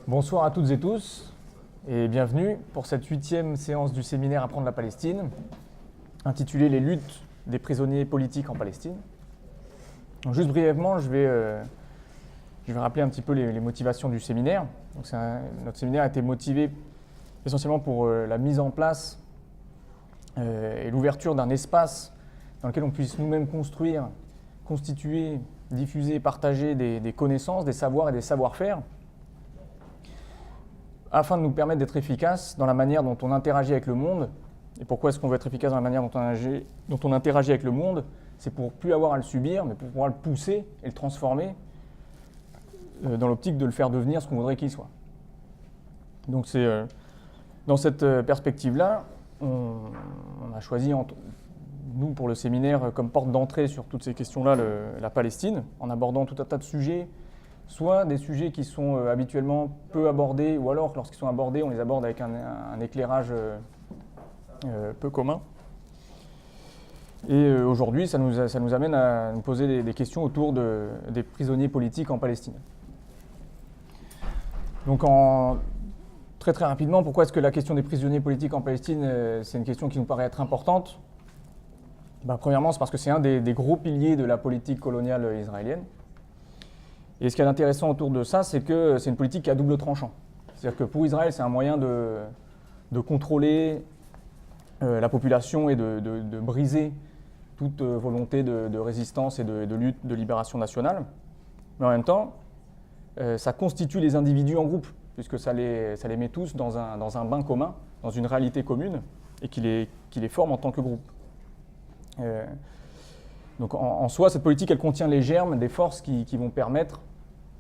Bonsoir à toutes et tous et bienvenue pour cette 8e séance du séminaire Apprendre la Palestine, intitulée Les luttes des prisonniers politiques en Palestine. Donc, juste brièvement, je vais rappeler un petit peu les motivations du séminaire. Donc, notre séminaire a été motivé essentiellement pour la mise en place et l'ouverture d'un espace dans lequel on puisse nous-mêmes construire, constituer, diffuser, partager des connaissances, des savoirs et des savoir-faire, afin de nous permettre d'être efficaces dans la manière dont on interagit avec le monde. Et pourquoi est-ce qu'on veut être efficace dans la manière dont on interagit avec le monde? C'est pour plus avoir à le subir, mais pour pouvoir le pousser et le transformer dans l'optique de le faire devenir ce qu'on voudrait qu'il soit. Donc c'est dans cette perspective-là, on a choisi, nous pour le séminaire, comme porte d'entrée sur toutes ces questions-là, la Palestine, en abordant tout un tas de sujets, soit des sujets qui sont habituellement peu abordés, ou alors lorsqu'ils sont abordés, on les aborde avec un éclairage peu commun. Et aujourd'hui, ça nous amène à nous poser des questions autour des prisonniers politiques en Palestine. Donc très très rapidement, pourquoi est-ce que la question des prisonniers politiques en Palestine, c'est une question qui nous paraît être importante? Premièrement, c'est parce que c'est un des gros piliers de la politique coloniale israélienne. Et ce qui est intéressant autour de ça, c'est que c'est une politique qui a double tranchant. C'est-à-dire que pour Israël, c'est un moyen de contrôler la population et de briser toute volonté de résistance et de lutte de libération nationale. Mais en même temps, ça constitue les individus en groupe, puisque ça les met tous dans un bain commun, dans une réalité commune, et qui les forme en tant que groupe. Donc en soi, cette politique, elle contient les germes des forces qui vont permettre,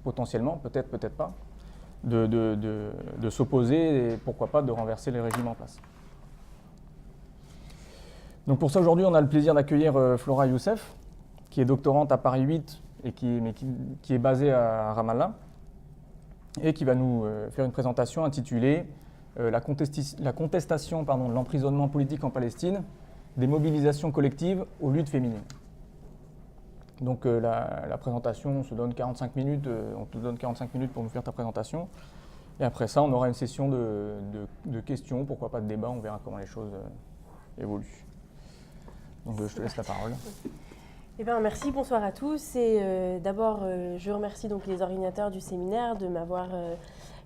potentiellement, peut-être, peut-être pas, de s'opposer et pourquoi pas de renverser les régimes en place. Donc pour ça, aujourd'hui, on a le plaisir d'accueillir Flora Youssef, qui est doctorante à Paris 8 et qui est basée à Ramallah, et qui va nous faire une présentation intitulée La contestation de l'emprisonnement politique en Palestine, des mobilisations collectives aux luttes féminines. Donc la présentation, on se donne 45 minutes, on te donne 45 minutes pour nous faire ta présentation. Et après ça, on aura une session de questions, pourquoi pas de débat, on verra comment les choses évoluent. Donc je te laisse la parole. Merci, bonsoir à tous. Et d'abord, je remercie donc les organisateurs du séminaire de m'avoir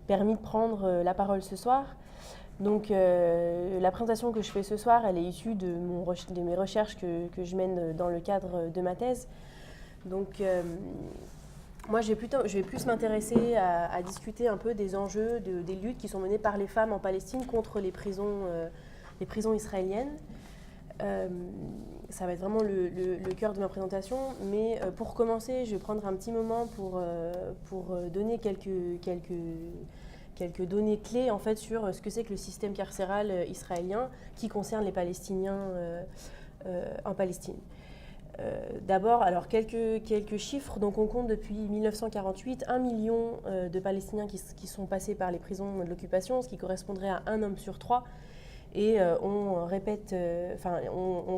permis de prendre la parole ce soir. Donc la présentation que je fais ce soir, elle est issue de mes recherches que je mène dans le cadre de ma thèse. Donc moi, je vais plus m'intéresser à discuter un peu des enjeux, des luttes qui sont menées par les femmes en Palestine contre les prisons israéliennes. Ça va être vraiment le cœur de ma présentation, mais pour commencer, je vais prendre un petit moment pour donner quelques données clés en fait, sur ce que c'est que le système carcéral israélien qui concerne les Palestiniens en Palestine. D'abord, alors quelques chiffres. Donc on compte depuis 1948 1 million de Palestiniens qui sont passés par les prisons de l'occupation, ce qui correspondrait à un homme sur 3. Et on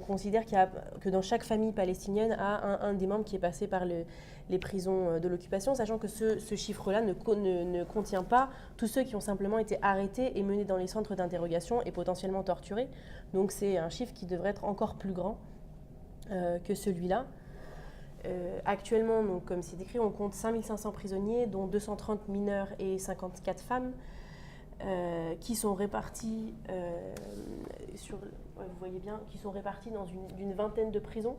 considère que dans chaque famille palestinienne a un des membres qui est passé par les prisons de l'occupation, sachant que ce chiffre-là ne contient pas tous ceux qui ont simplement été arrêtés et menés dans les centres d'interrogation et potentiellement torturés. Donc c'est un chiffre qui devrait être encore plus grand que celui-là. Actuellement, donc, comme c'est décrit, on compte 5500 prisonniers, dont 230 mineurs et 54 femmes, qui sont répartis vous voyez bien, qui sont répartis dans une vingtaine de prisons,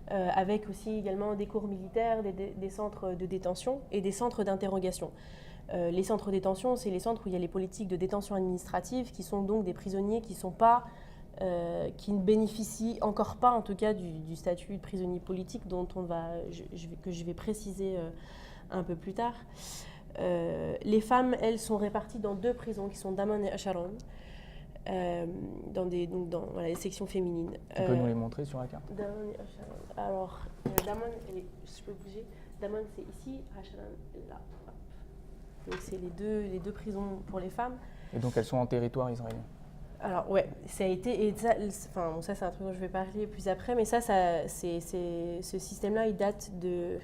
avec aussi également des cours militaires, des centres de détention et des centres d'interrogation. Les centres de détention, c'est les centres où il y a les politiques de détention administrative, qui sont donc des prisonniers qui ne bénéficient encore pas, en tout cas, du statut de prisonnier politique, que je vais préciser un peu plus tard. Les femmes, elles, sont réparties dans 2 prisons qui sont Daman et Asharon, dans les sections féminines. Tu peux nous les montrer sur la carte? Daman et Asharon. Alors, Daman, je peux bouger. Daman, c'est ici, Asharon, là. Donc, c'est les deux prisons pour les femmes. Et donc, elles sont en territoire israélien? Alors, ouais, ça a été. Et ça, c'est un truc dont je vais parler plus après, mais ce système-là, il date de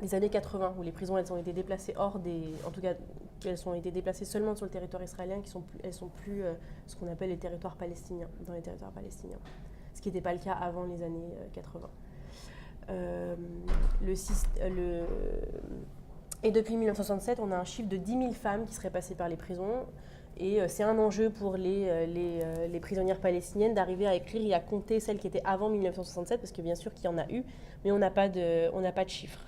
les années 80, où les prisons elles ont été déplacées en tout cas qu'elles ont été déplacées seulement sur le territoire israélien, elles sont plus ce qu'on appelle les territoires palestiniens, dans les territoires palestiniens, ce qui n'était pas le cas avant les années 80. Et depuis 1967, on a un chiffre de 10 000 femmes qui seraient passées par les prisons. Et c'est un enjeu pour les prisonnières palestiniennes d'arriver à écrire et à compter celles qui étaient avant 1967, parce que bien sûr qu'il y en a eu, mais on n'a pas de chiffres.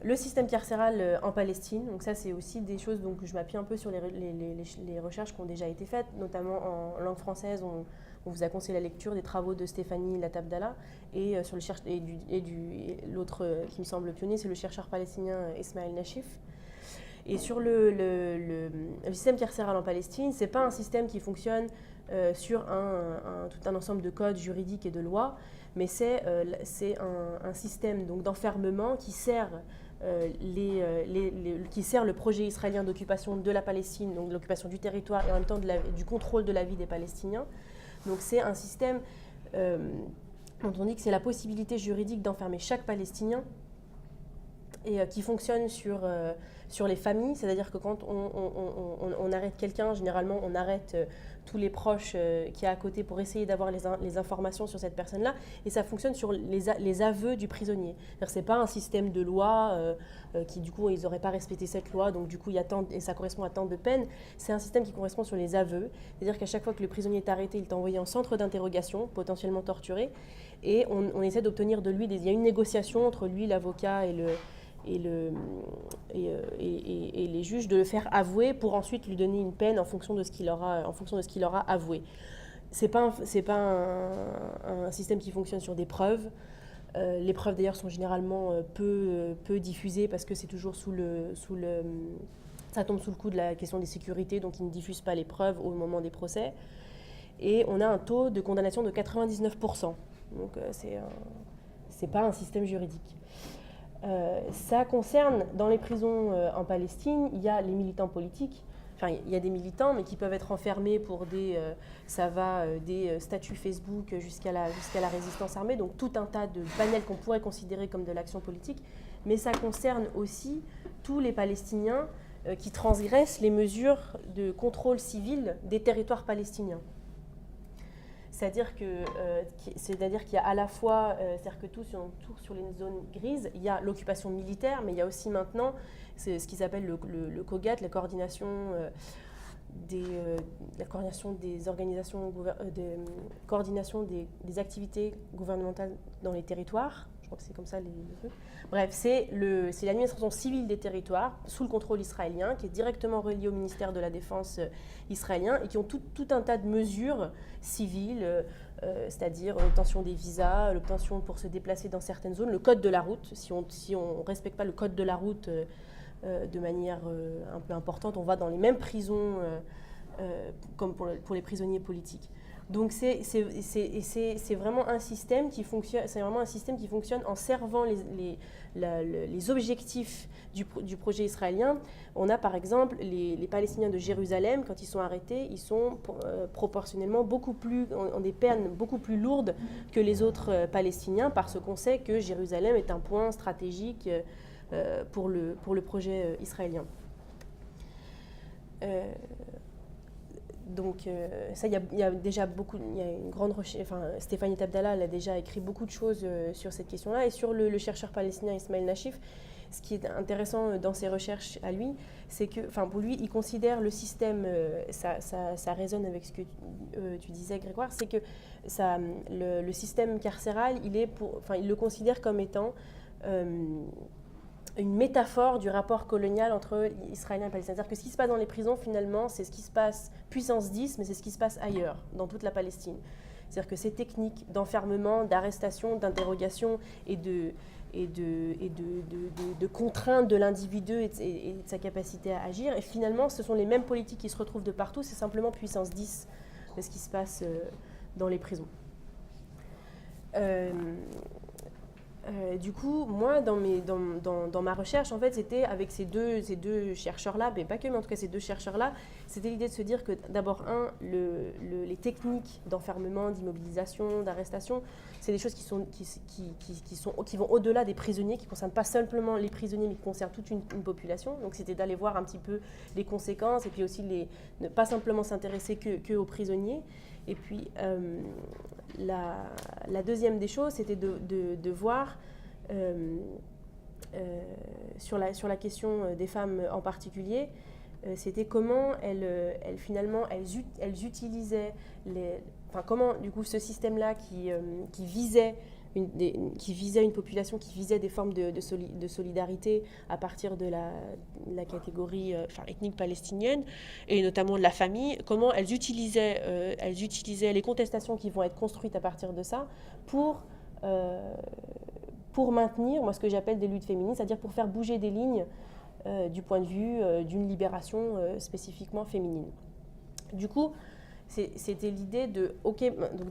Le système carcéral en Palestine, donc ça c'est aussi des choses, donc je m'appuie un peu sur les recherches qui ont déjà été faites, notamment en langue française, on vous a conseillé la lecture des travaux de Stéphanie Latabdallah, et l'autre qui me semble pionnier, c'est le chercheur palestinien Ismaël Nachif. Et sur le système carcéral en Palestine, ce n'est pas un système qui fonctionne sur tout un ensemble de codes juridiques et de lois, mais c'est un système donc, d'enfermement qui sert, qui sert le projet israélien d'occupation de la Palestine, donc l'occupation du territoire et en même temps du contrôle de la vie des Palestiniens. Donc c'est un système dont on dit que c'est la possibilité juridique d'enfermer chaque Palestinien et qui fonctionne sur les familles, c'est-à-dire que quand on arrête quelqu'un, généralement on arrête tous les proches qu'il y a à côté pour essayer d'avoir les informations sur cette personne-là, et ça fonctionne sur les aveux du prisonnier. Ce n'est pas un système de loi qui du coup ils n'auraient pas respecté cette loi, donc du coup et ça correspond à tant de peines. C'est un système qui correspond sur les aveux, c'est-à-dire qu'à chaque fois que le prisonnier est arrêté, il est envoyé en centre d'interrogation, potentiellement torturé, et on essaie d'obtenir de lui, il y a une négociation entre lui, l'avocat et les juges, de le faire avouer pour ensuite lui donner une peine en fonction de ce qu'il aura avoué. C'est pas un système qui fonctionne sur des preuves. Les preuves d'ailleurs sont généralement peu diffusées parce que c'est toujours ça tombe sous le coup de la question des sécurités, donc ils ne diffusent pas les preuves au moment des procès. Et on a un taux de condamnation de 99%. Donc c'est pas un système juridique. Ça concerne, dans les prisons en Palestine, il y a les militants politiques. Enfin, il y a des militants, mais qui peuvent être enfermés pour des statuts Facebook jusqu'à la résistance armée, donc tout un tas de panels qu'on pourrait considérer comme de l'action politique. Mais ça concerne aussi tous les Palestiniens qui transgressent les mesures de contrôle civil des territoires palestiniens. C'est-à-dire qu'il y a à la fois, c'est-à-dire que tout sur les zones grises, il y a l'occupation militaire, mais il y a aussi maintenant ce qui s'appelle le COGAT, la coordination des activités gouvernementales dans les territoires. Je crois que c'est comme ça les trucs. Bref, c'est l'administration civile des territoires, sous le contrôle israélien, qui est directement reliée au ministère de la Défense israélien, et qui ont tout un tas de mesures civiles, c'est-à-dire l'obtention des visas, l'obtention pour se déplacer dans certaines zones, le code de la route. Si on ne respecte pas le code de la route de manière un peu importante, on va dans les mêmes prisons comme pour les prisonniers politiques. Donc c'est vraiment un système qui fonctionne. C'est vraiment un système qui fonctionne en servant les objectifs du projet israélien. On a par exemple les Palestiniens de Jérusalem, quand ils sont arrêtés, ils sont proportionnellement ont des peines beaucoup plus lourdes que les autres Palestiniens, parce qu'on sait que Jérusalem est un point stratégique pour le projet israélien. Donc ça, il y a déjà il y a une grande recherche. Enfin, Stéphanie Latabdallah a déjà écrit beaucoup de choses sur cette question-là, et sur le chercheur palestinien Ismaël Nachif. Ce qui est intéressant dans ses recherches à lui, c'est que, pour lui, il considère le système, ça résonne avec ce que tu disais, Grégoire, c'est que le système carcéral, il le considère comme étant une métaphore du rapport colonial entre Israéliens et Palestiniens. C'est-à-dire que ce qui se passe dans les prisons, finalement, c'est ce qui se passe puissance 10, mais c'est ce qui se passe ailleurs, dans toute la Palestine. C'est-à-dire que ces techniques d'enfermement, d'arrestation, d'interrogation et de contrainte de l'individu et de sa capacité à agir, et finalement, ce sont les mêmes politiques qui se retrouvent de partout, c'est simplement puissance 10 de ce qui se passe dans les prisons. Du coup, moi, dans ma recherche, en fait, c'était avec ces deux chercheurs-là, mais pas que, mais en tout cas ces deux chercheurs-là, c'était l'idée de se dire que d'abord, les techniques d'enfermement, d'immobilisation, d'arrestation, c'est des choses qui vont au-delà des prisonniers, qui ne concernent pas simplement les prisonniers, mais qui concernent toute une population. Donc c'était d'aller voir un petit peu les conséquences, et puis aussi ne pas simplement s'intéresser que aux prisonniers. Et puis, la deuxième des choses, c'était de voir sur la question des femmes en particulier, c'était comment finalement elles utilisaient comment du coup ce système-là qui visait une population, qui visait des formes de solidarité à partir de la catégorie ethnique palestinienne, et notamment de la famille, comment elles utilisaient les contestations qui vont être construites à partir de ça pour maintenir, moi, ce que j'appelle des luttes féminines, c'est-à-dire pour faire bouger des lignes du point de vue d'une libération spécifiquement féminine. Du coup, c'était l'idée de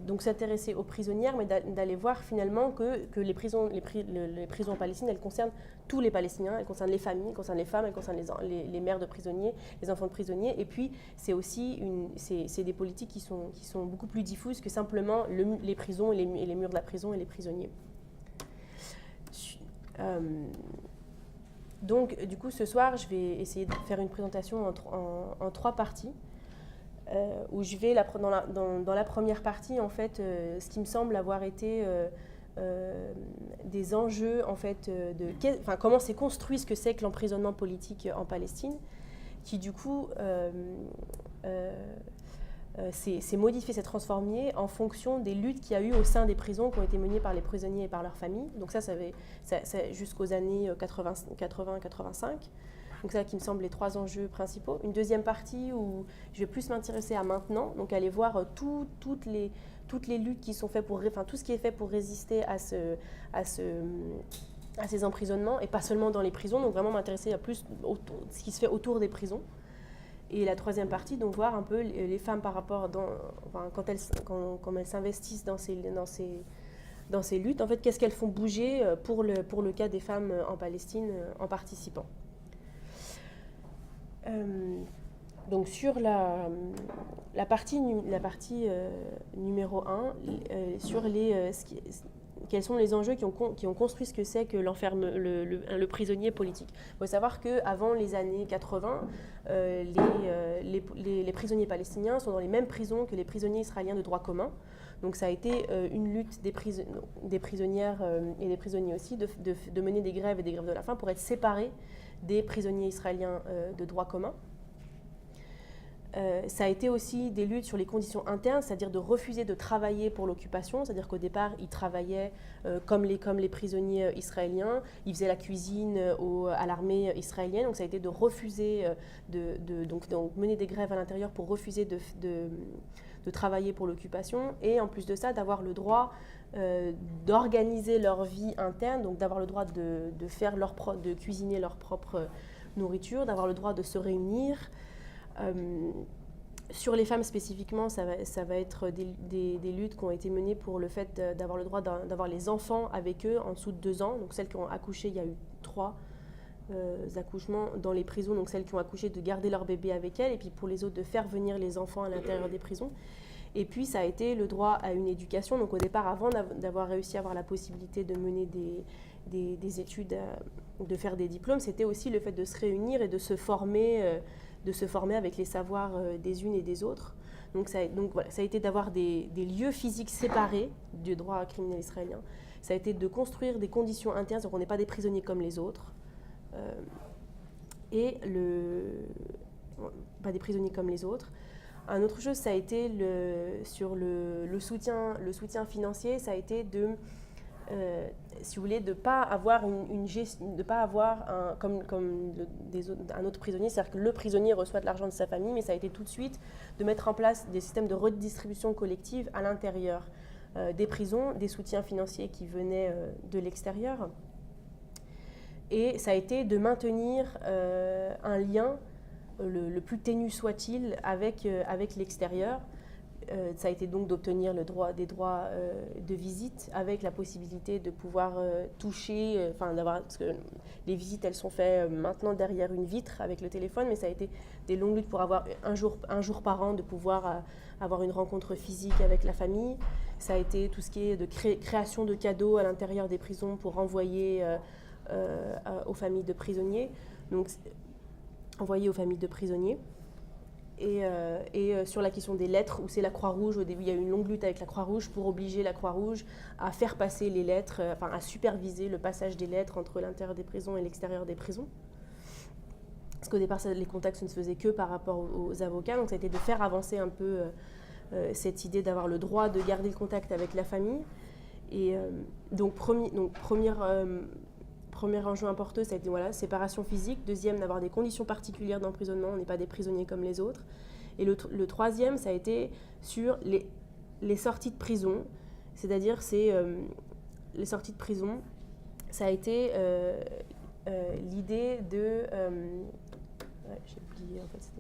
donc s'intéresser aux prisonnières, mais d'aller voir finalement que les prisons en Palestine, elles concernent tous les Palestiniens, elles concernent les familles, elles concernent les femmes, elles concernent les mères de prisonniers, les enfants de prisonniers, et puis c'est aussi c'est des politiques qui sont beaucoup plus diffuses que simplement les prisons et les murs de la prison et les prisonniers. Donc, du coup, ce soir, je vais essayer de faire une présentation en 3 parties. Où je vais, dans la première partie, en fait, ce qui me semble avoir été des enjeux, en fait, comment s'est construit ce que c'est que l'emprisonnement politique en Palestine, qui, du coup, s'est modifié, s'est transformé en fonction des luttes qu'il y a eu au sein des prisons qui ont été menées par les prisonniers et par leurs familles. Donc ça jusqu'aux années 80-85. Donc ça qui me semble les 3 enjeux principaux. Une deuxième partie où je vais plus m'intéresser à maintenant, donc aller voir toutes les luttes qui sont faites tout ce qui est fait pour résister à ces emprisonnements, et pas seulement dans les prisons, donc vraiment m'intéresser à plus ce qui se fait autour des prisons. Et la troisième partie, donc voir un peu les femmes par rapport quand elles s'investissent dans ces luttes, en fait, qu'est-ce qu'elles font bouger pour le cas des femmes en Palestine en participant. Donc sur la partie numéro 1, sur quels sont les enjeux qui ont construit ce que c'est que le prisonnier politique. Il faut savoir qu'avant les années 80, les prisonniers palestiniens sont dans les mêmes prisons que les prisonniers israéliens de droit commun. Donc ça a été une lutte des prisonnières et des prisonniers aussi de mener des grèves et des grèves de la faim pour être séparés des prisonniers israéliens de droit commun. Ça a été aussi des luttes sur les conditions internes, c'est-à-dire de refuser de travailler pour l'occupation, c'est-à-dire qu'au départ, ils travaillaient comme les prisonniers israéliens, ils faisaient la cuisine à l'armée israélienne, donc ça a été de refuser, donc mener des grèves à l'intérieur pour refuser de travailler pour l'occupation, et en plus de ça, d'avoir le droit d'organiser leur vie interne, donc d'avoir le droit de cuisiner leur propre nourriture, d'avoir le droit de se réunir. Sur les femmes spécifiquement, ça va être des luttes qui ont été menées pour le fait d'avoir le droit d'avoir les enfants avec eux en dessous de 2 ans. Donc celles qui ont accouché, il y a eu 3 accouchements dans les prisons, donc celles qui ont accouché de garder leur bébé avec elles, et puis pour les autres de faire venir les enfants à l'intérieur des prisons. Et puis ça a été le droit à une éducation. Donc au départ, avant d'avoir réussi à avoir la possibilité de mener des études, de faire des diplômes, c'était aussi le fait de se réunir et de se former avec les savoirs des unes et des autres. Donc voilà, ça a été d'avoir des lieux physiques séparés du droit criminel israélien. Ça a été de construire des conditions internes, donc on n'est pas des prisonniers comme les autres. Pas des prisonniers comme les autres. Un autre chose, ça a été sur le soutien financier, ça a été si vous voulez, de ne pas avoir un autre prisonnier, c'est-à-dire que le prisonnier reçoit de l'argent de sa famille, mais ça a été tout de suite de mettre en place des systèmes de redistribution collective à l'intérieur des prisons, des soutiens financiers qui venaient de l'extérieur. Et ça a été de maintenir un lien, le plus ténu soit-il, avec l'extérieur, ça a été donc d'obtenir des droits de visite avec la possibilité de pouvoir toucher, parce que les visites elles sont faites maintenant derrière une vitre avec le téléphone, mais ça a été des longues luttes pour avoir un jour par an de pouvoir avoir une rencontre physique avec la famille. Ça a été tout ce qui est de création de cadeaux à l'intérieur des prisons pour envoyer aux familles de prisonniers. Donc envoyer aux familles de prisonniers. Et sur la question des lettres, où c'est la Croix-Rouge, au début il y a eu une longue lutte avec la Croix-Rouge pour obliger la Croix-Rouge à faire passer les lettres, à superviser le passage des lettres entre l'intérieur des prisons et l'extérieur des prisons. Parce qu'au départ, les contacts ne se faisaient que par rapport aux avocats, donc ça a été de faire avancer un peu cette idée d'avoir le droit de garder le contact avec la famille. Et premier enjeu important, ça a été séparation physique. Deuxième, d'avoir des conditions particulières d'emprisonnement, on n'est pas des prisonniers comme les autres. Et le troisième, ça a été sur les sorties de prison, c'est-à-dire les sorties de prison, ça a été l'idée de... j'ai oublié, en fait,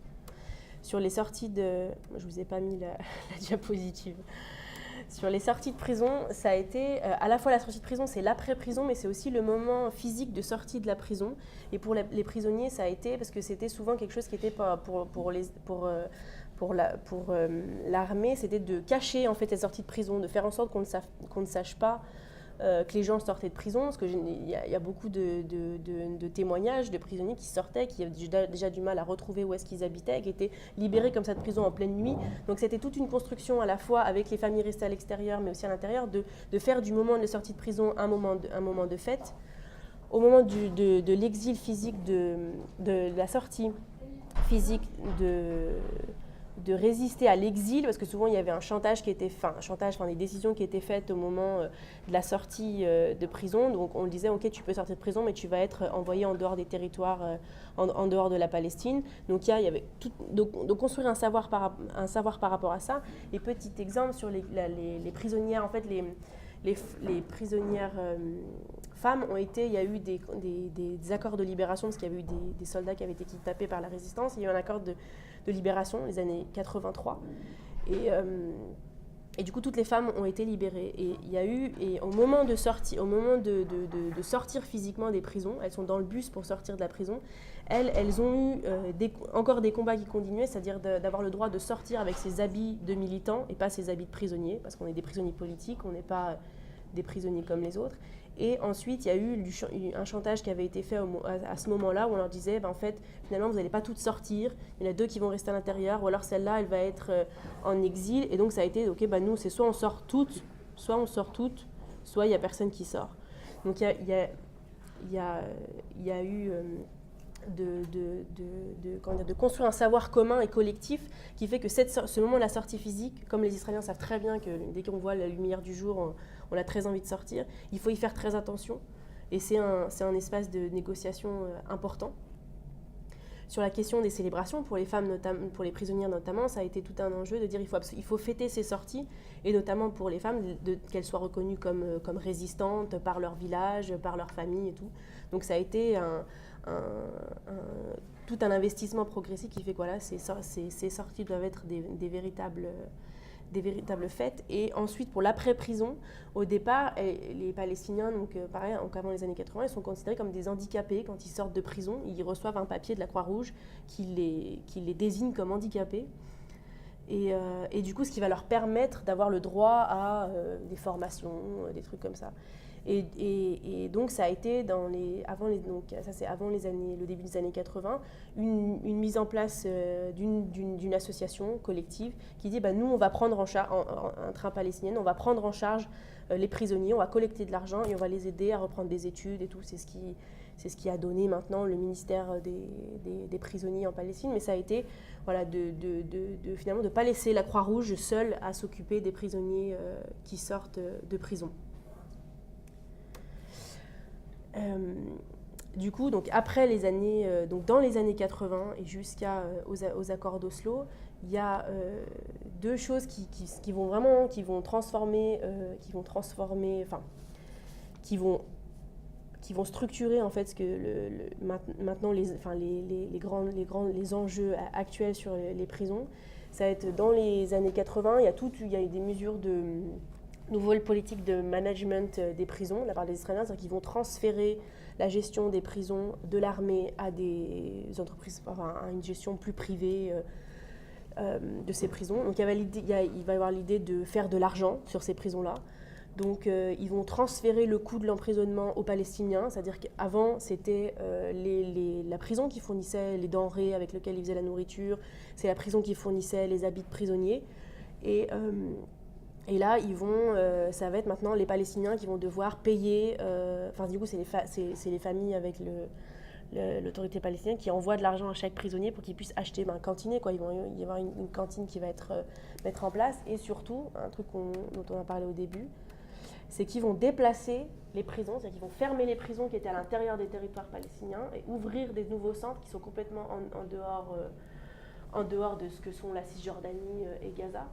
sur les sorties de... Je ne vous ai pas mis la diapositive. Sur les sorties de prison, ça a été à la fois la sortie de prison, c'est l'après-prison, mais c'est aussi le moment physique de sortie de la prison. Et pour les prisonniers, ça a été parce que c'était souvent quelque chose qui était pour l'armée, c'était de cacher en fait cette sortie de prison, de faire en sorte qu'on ne sache pas que les gens sortaient de prison, parce qu'il y a beaucoup de témoignages de prisonniers qui sortaient, qui avaient déjà du mal à retrouver où est-ce qu'ils habitaient, qui étaient libérés comme ça de prison en pleine nuit. Donc c'était toute une construction à la fois avec les familles restées à l'extérieur, mais aussi à l'intérieur, de faire du moment de sortie de prison un moment de fête. Au moment de l'exil physique, de la sortie physique de résister à l'exil, parce que souvent il y avait un chantage qui était des décisions qui étaient faites au moment de la sortie de prison. Donc on disait ok, tu peux sortir de prison, mais tu vas être envoyé en dehors des territoires, en dehors de la Palestine. Donc il y avait tout, donc construire un savoir par rapport à ça. Et petit exemple sur les prisonnières, en fait les prisonnières femmes il y a eu des accords de libération, parce qu'il y avait eu des soldats qui avaient été kidnappés par la résistance. Il y a eu un accord de libération, les années 83. Et du coup, toutes les femmes ont été libérées. Et il y a eu, au moment de sortir physiquement des prisons, elles sont dans le bus pour sortir de la prison, elles ont eu encore des combats qui continuaient, c'est-à-dire d'avoir le droit de sortir avec ses habits de militants et pas ses habits de prisonniers, parce qu'on est des prisonniers politiques, on n'est pas des prisonniers comme les autres. Et ensuite, il y a eu un chantage qui avait été fait à ce moment-là, où on leur disait, en fait, finalement, vous n'allez pas toutes sortir, il y en a 2 qui vont rester à l'intérieur, ou alors celle-là, elle va être en exil. Et donc, ça a été, ok, nous, c'est soit on sort toutes, soit il n'y a personne qui sort. Donc, il y a eu de construire un savoir commun et collectif qui fait que ce moment de la sortie physique, comme les Israéliens savent très bien que dès qu'on voit la lumière du jour, on a très envie de sortir, il faut y faire très attention. Et c'est un espace de négociation important. Sur la question des célébrations, pour les femmes, pour les prisonnières notamment, ça a été tout un enjeu de dire il faut fêter ces sorties, et notamment pour les femmes, qu'elles soient reconnues comme résistantes par leur village, par leur famille et tout. Donc ça a été tout un investissement progressif qui fait que ces sorties doivent être des véritables fêtes. Et ensuite, pour l'après-prison, au départ, les Palestiniens, donc pareil, avant les années 80, ils sont considérés comme des handicapés. Quand ils sortent de prison, ils reçoivent un papier de la Croix-Rouge qui les désigne comme handicapés. Et du coup, ce qui va leur permettre d'avoir le droit à des formations, des trucs comme ça. Et donc ça a été avant le début des années 80, une mise en place d'une association collective qui dit nous on va prendre en charge, un train palestinien, on va prendre en charge les prisonniers, on va collecter de l'argent et on va les aider à reprendre des études et tout. C'est ce qui a donné maintenant le ministère des prisonniers en Palestine. Mais ça a été finalement de ne pas laisser la Croix-Rouge seule à s'occuper des prisonniers qui sortent de prison. Du coup, donc après les années, dans les années 80 et jusqu'aux accords d'Oslo, il y a 2 choses qui vont structurer en fait ce que maintenant les enjeux actuels sur les prisons. Ça va être dans les années 80, il y a eu des mesures de nouvelles politiques de management des prisons de la part des Israéliens, c'est-à-dire qu'ils vont transférer la gestion des prisons de l'armée à des entreprises, enfin, à une gestion plus privée de ces prisons. Donc il va y avoir l'idée de faire de l'argent sur ces prisons-là. Donc ils vont transférer le coût de l'emprisonnement aux Palestiniens, c'est-à-dire qu'avant c'était la prison qui fournissait les denrées avec lesquelles ils faisaient la nourriture, c'est la prison qui fournissait les habits de prisonniers. Et là, ça va être maintenant les Palestiniens qui vont devoir payer, du coup c'est les familles avec l'autorité palestinienne qui envoie de l'argent à chaque prisonnier pour qu'il puisse acheter, cantiner, quoi. Il va y avoir une cantine qui va mettre en place. Et surtout, un truc dont on a parlé au début, c'est qu'ils vont déplacer les prisons, c'est-à-dire qu'ils vont fermer les prisons qui étaient à l'intérieur des territoires palestiniens et ouvrir des nouveaux centres qui sont complètement en dehors de ce que sont la Cisjordanie et Gaza.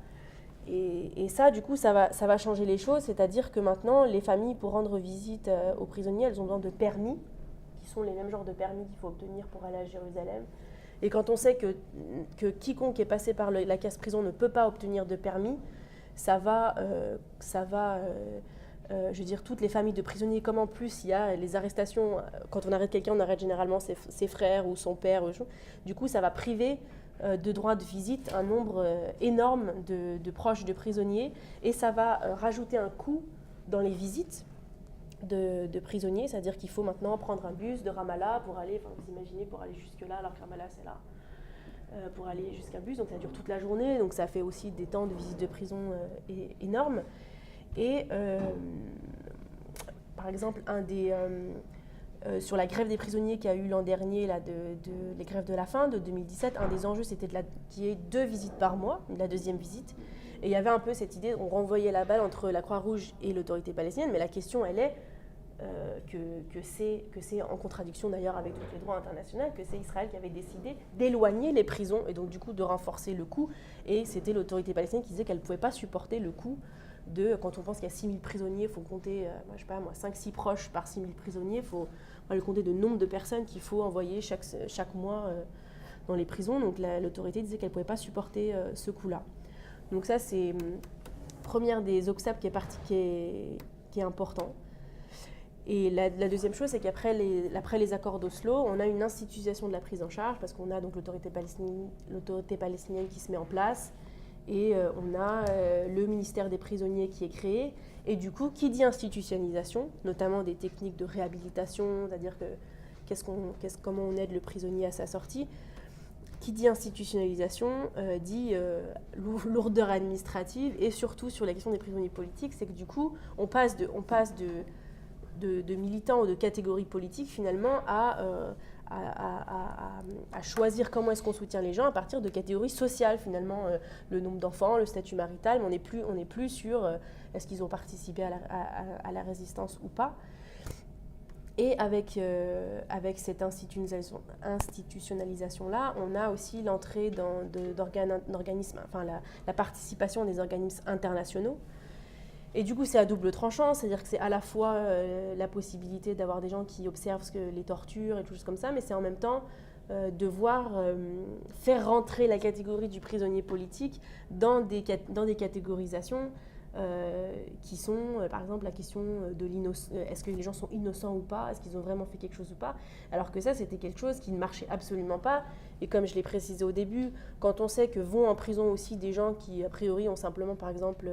Et ça, du coup, ça va changer les choses, c'est-à-dire que maintenant, les familles, pour rendre visite aux prisonniers, elles ont besoin de permis, qui sont les mêmes genres de permis qu'il faut obtenir pour aller à Jérusalem. Et quand on sait que quiconque est passé par la case prison ne peut pas obtenir de permis, je veux dire, toutes les familles de prisonniers, comme en plus il y a les arrestations, quand on arrête quelqu'un, on arrête généralement ses frères ou son père. Du coup, ça va priver de droit de visite un nombre énorme de proches de prisonniers et ça va rajouter un coût dans les visites de prisonniers, c'est-à-dire qu'il faut maintenant prendre un bus de Ramallah pour aller, vous imaginez, pour aller jusque-là, alors que Ramallah c'est là, pour aller jusqu'à bus, donc ça dure toute la journée, donc ça fait aussi des temps de visite de prison énormes. Et par exemple, sur la grève des prisonniers qui a eu l'an dernier, les grèves de la faim de 2017, un des enjeux c'était qu'il y ait 2 visites par mois, la deuxième visite. Et il y avait un peu cette idée, on renvoyait la balle entre la Croix-Rouge et l'autorité palestinienne, mais la question elle est que c'est en contradiction d'ailleurs avec tous les droits internationaux, que c'est Israël qui avait décidé d'éloigner les prisons et donc du coup de renforcer le coût. Et c'était l'autorité palestinienne qui disait qu'elle ne pouvait pas supporter le coût quand on pense qu'il y a 6 000 prisonniers, il faut compter, 5-6 proches par 6 000 prisonniers, il faut compter le nombre de personnes qu'il faut envoyer chaque mois dans les prisons. Donc l'autorité disait qu'elle ne pouvait pas supporter ce coût-là. Donc ça, c'est première des obstacles qui est important. Et la deuxième chose, c'est qu'après les accords d'Oslo, on a une institutionnalisation de la prise en charge, parce qu'on a donc l'autorité palestinienne qui se met en place, et on a le ministère des prisonniers qui est créé. Et du coup, qui dit institutionnalisation, notamment des techniques de réhabilitation, c'est-à-dire comment on aide le prisonnier à sa sortie, qui dit institutionnalisation dit lourdeur administrative, et surtout sur la question des prisonniers politiques, c'est que du coup, on passe de militants ou de catégories politiques finalement à choisir comment est-ce qu'on soutient les gens à partir de catégories sociales finalement, le nombre d'enfants, le statut marital, mais on n'est plus sur est-ce qu'ils ont participé à la résistance ou pas. Et avec cette institutionnalisation-là, on a aussi l'entrée d'organismes, la participation des organismes internationaux. Et du coup, c'est à double tranchant, c'est-à-dire que c'est à la fois la possibilité d'avoir des gens qui observent les tortures et tout choses comme ça, mais c'est en même temps devoir faire rentrer la catégorie du prisonnier politique dans des catégorisations qui sont, par exemple, la question de est-ce que les gens sont innocents ou pas, est-ce qu'ils ont vraiment fait quelque chose ou pas, alors que ça, c'était quelque chose qui ne marchait absolument pas. Et comme je l'ai précisé au début, quand on sait que vont en prison aussi des gens qui, a priori, ont simplement, par exemple,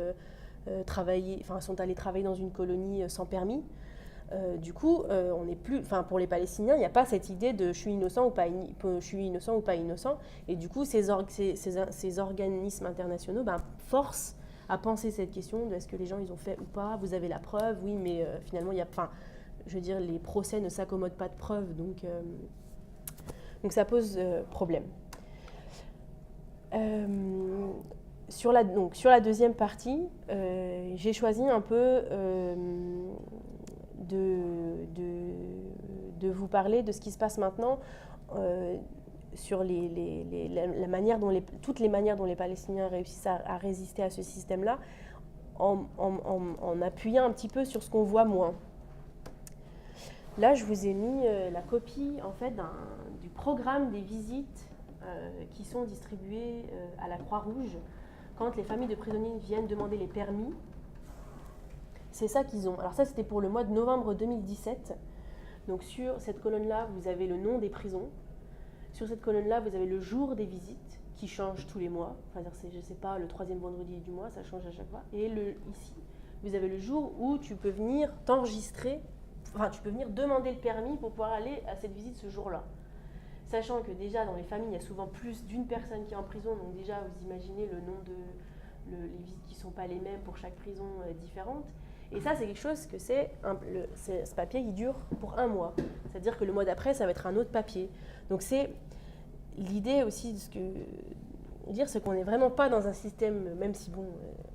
sont allés travailler dans une colonie sans permis, du coup, on n'est plus, pour les Palestiniens, il n'y a pas cette idée de je suis innocent ou pas innocent. Et du coup, ces organismes internationaux forcent à penser cette question de est-ce que les gens ils ont fait ou pas, vous avez la preuve, oui, mais finalement, je veux dire, les procès ne s'accommodent pas de preuves, donc ça pose problème. Sur la deuxième partie, j'ai choisi un peu de vous parler de ce qui se passe maintenant sur toutes les manières dont les Palestiniens réussissent à résister à ce système-là, en appuyant un petit peu sur ce qu'on voit moins. Là, je vous ai mis la copie en fait, du programme des visites qui sont distribués à la Croix-Rouge quand les familles de prisonniers viennent demander les permis. C'est ça qu'ils ont. Alors ça, c'était pour le mois de novembre 2017. Donc sur cette colonne-là, vous avez le nom des prisons. Sur cette colonne-là, vous avez le jour des visites qui change tous les mois. Enfin, c'est, je ne sais pas, le 3e vendredi du mois, ça change à chaque fois. Et ici, vous avez le jour où tu peux venir t'enregistrer, enfin tu peux venir demander le permis pour pouvoir aller à cette visite ce jour-là. Sachant que déjà dans les familles, il y a souvent plus d'une personne qui est en prison, donc déjà vous imaginez le nombre de les visites qui ne sont pas les mêmes pour chaque prison différente. Et ça, c'est quelque chose que c'est ce papier qui dure pour 1 mois. C'est-à-dire que le mois d'après, ça va être un autre papier. Donc c'est l'idée aussi de ce que dire, c'est qu'on n'est vraiment pas dans un système, même si bon,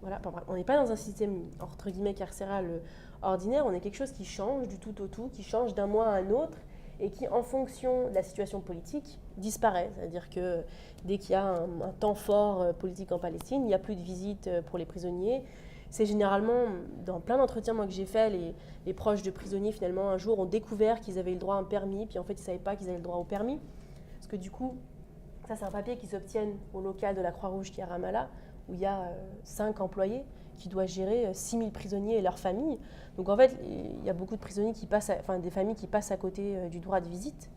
voilà, on n'est pas dans un système entre guillemets carcéral ordinaire. On est quelque chose qui change du tout au tout, qui change d'un mois à un autre, et qui, en fonction de la situation politique, disparaît. C'est-à-dire que dès qu'il y a un temps fort politique en Palestine, il n'y a plus de visites pour les prisonniers. C'est généralement, dans plein d'entretiens moi, que j'ai fait, les proches de prisonniers, finalement, un jour, ont découvert qu'ils avaient le droit à un permis, puis en fait, ils ne savaient pas qu'ils avaient le droit au permis. Parce que du coup, ça, c'est un papier qui s'obtient au local de la Croix-Rouge qui est à Ramallah, où il y a 5 employés qui doivent gérer 6000 prisonniers et leurs familles. Donc en fait, il y a beaucoup de prisonniers qui passent, des familles qui passent à côté du droit de visite.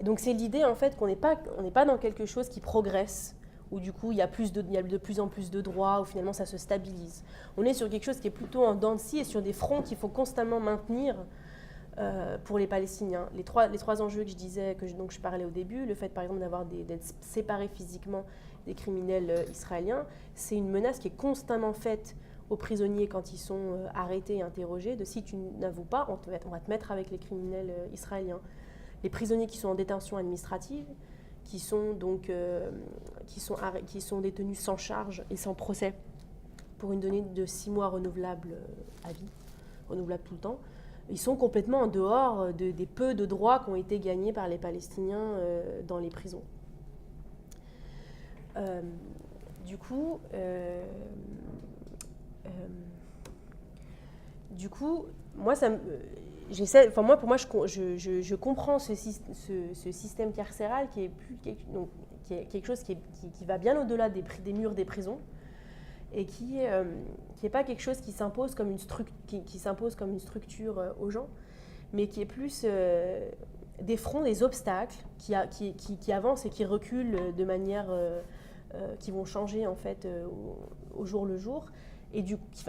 Donc c'est l'idée en fait qu'on n'est pas dans quelque chose qui progresse, où du coup il y a de plus en plus de droits, où finalement ça se stabilise. On est sur quelque chose qui est plutôt en dents de scie et sur des fronts qu'il faut constamment maintenir pour les Palestiniens. Les trois enjeux que je disais, dont je parlais au début, le fait par exemple d'être séparés physiquement des criminels israéliens, c'est une menace qui est constamment faite aux prisonniers quand ils sont arrêtés et interrogés, de si tu n'avoues pas, on va te mettre avec les criminels israéliens. Les prisonniers qui sont en détention administrative, qui sont détenus sans charge et sans procès pour une donnée de 6 mois renouvelable à vie, renouvelable tout le temps, ils sont complètement en dehors des peu de droits qui ont été gagnés par les Palestiniens dans les prisons. Du coup, moi, pour moi, je comprends ce système carcéral qui est quelque chose qui va bien au-delà des murs des prisons et qui est pas quelque chose qui s'impose comme une structure aux gens, mais qui est plus des fronts, des obstacles qui avancent et qui reculent de manière qui vont changer en fait au jour le jour. Et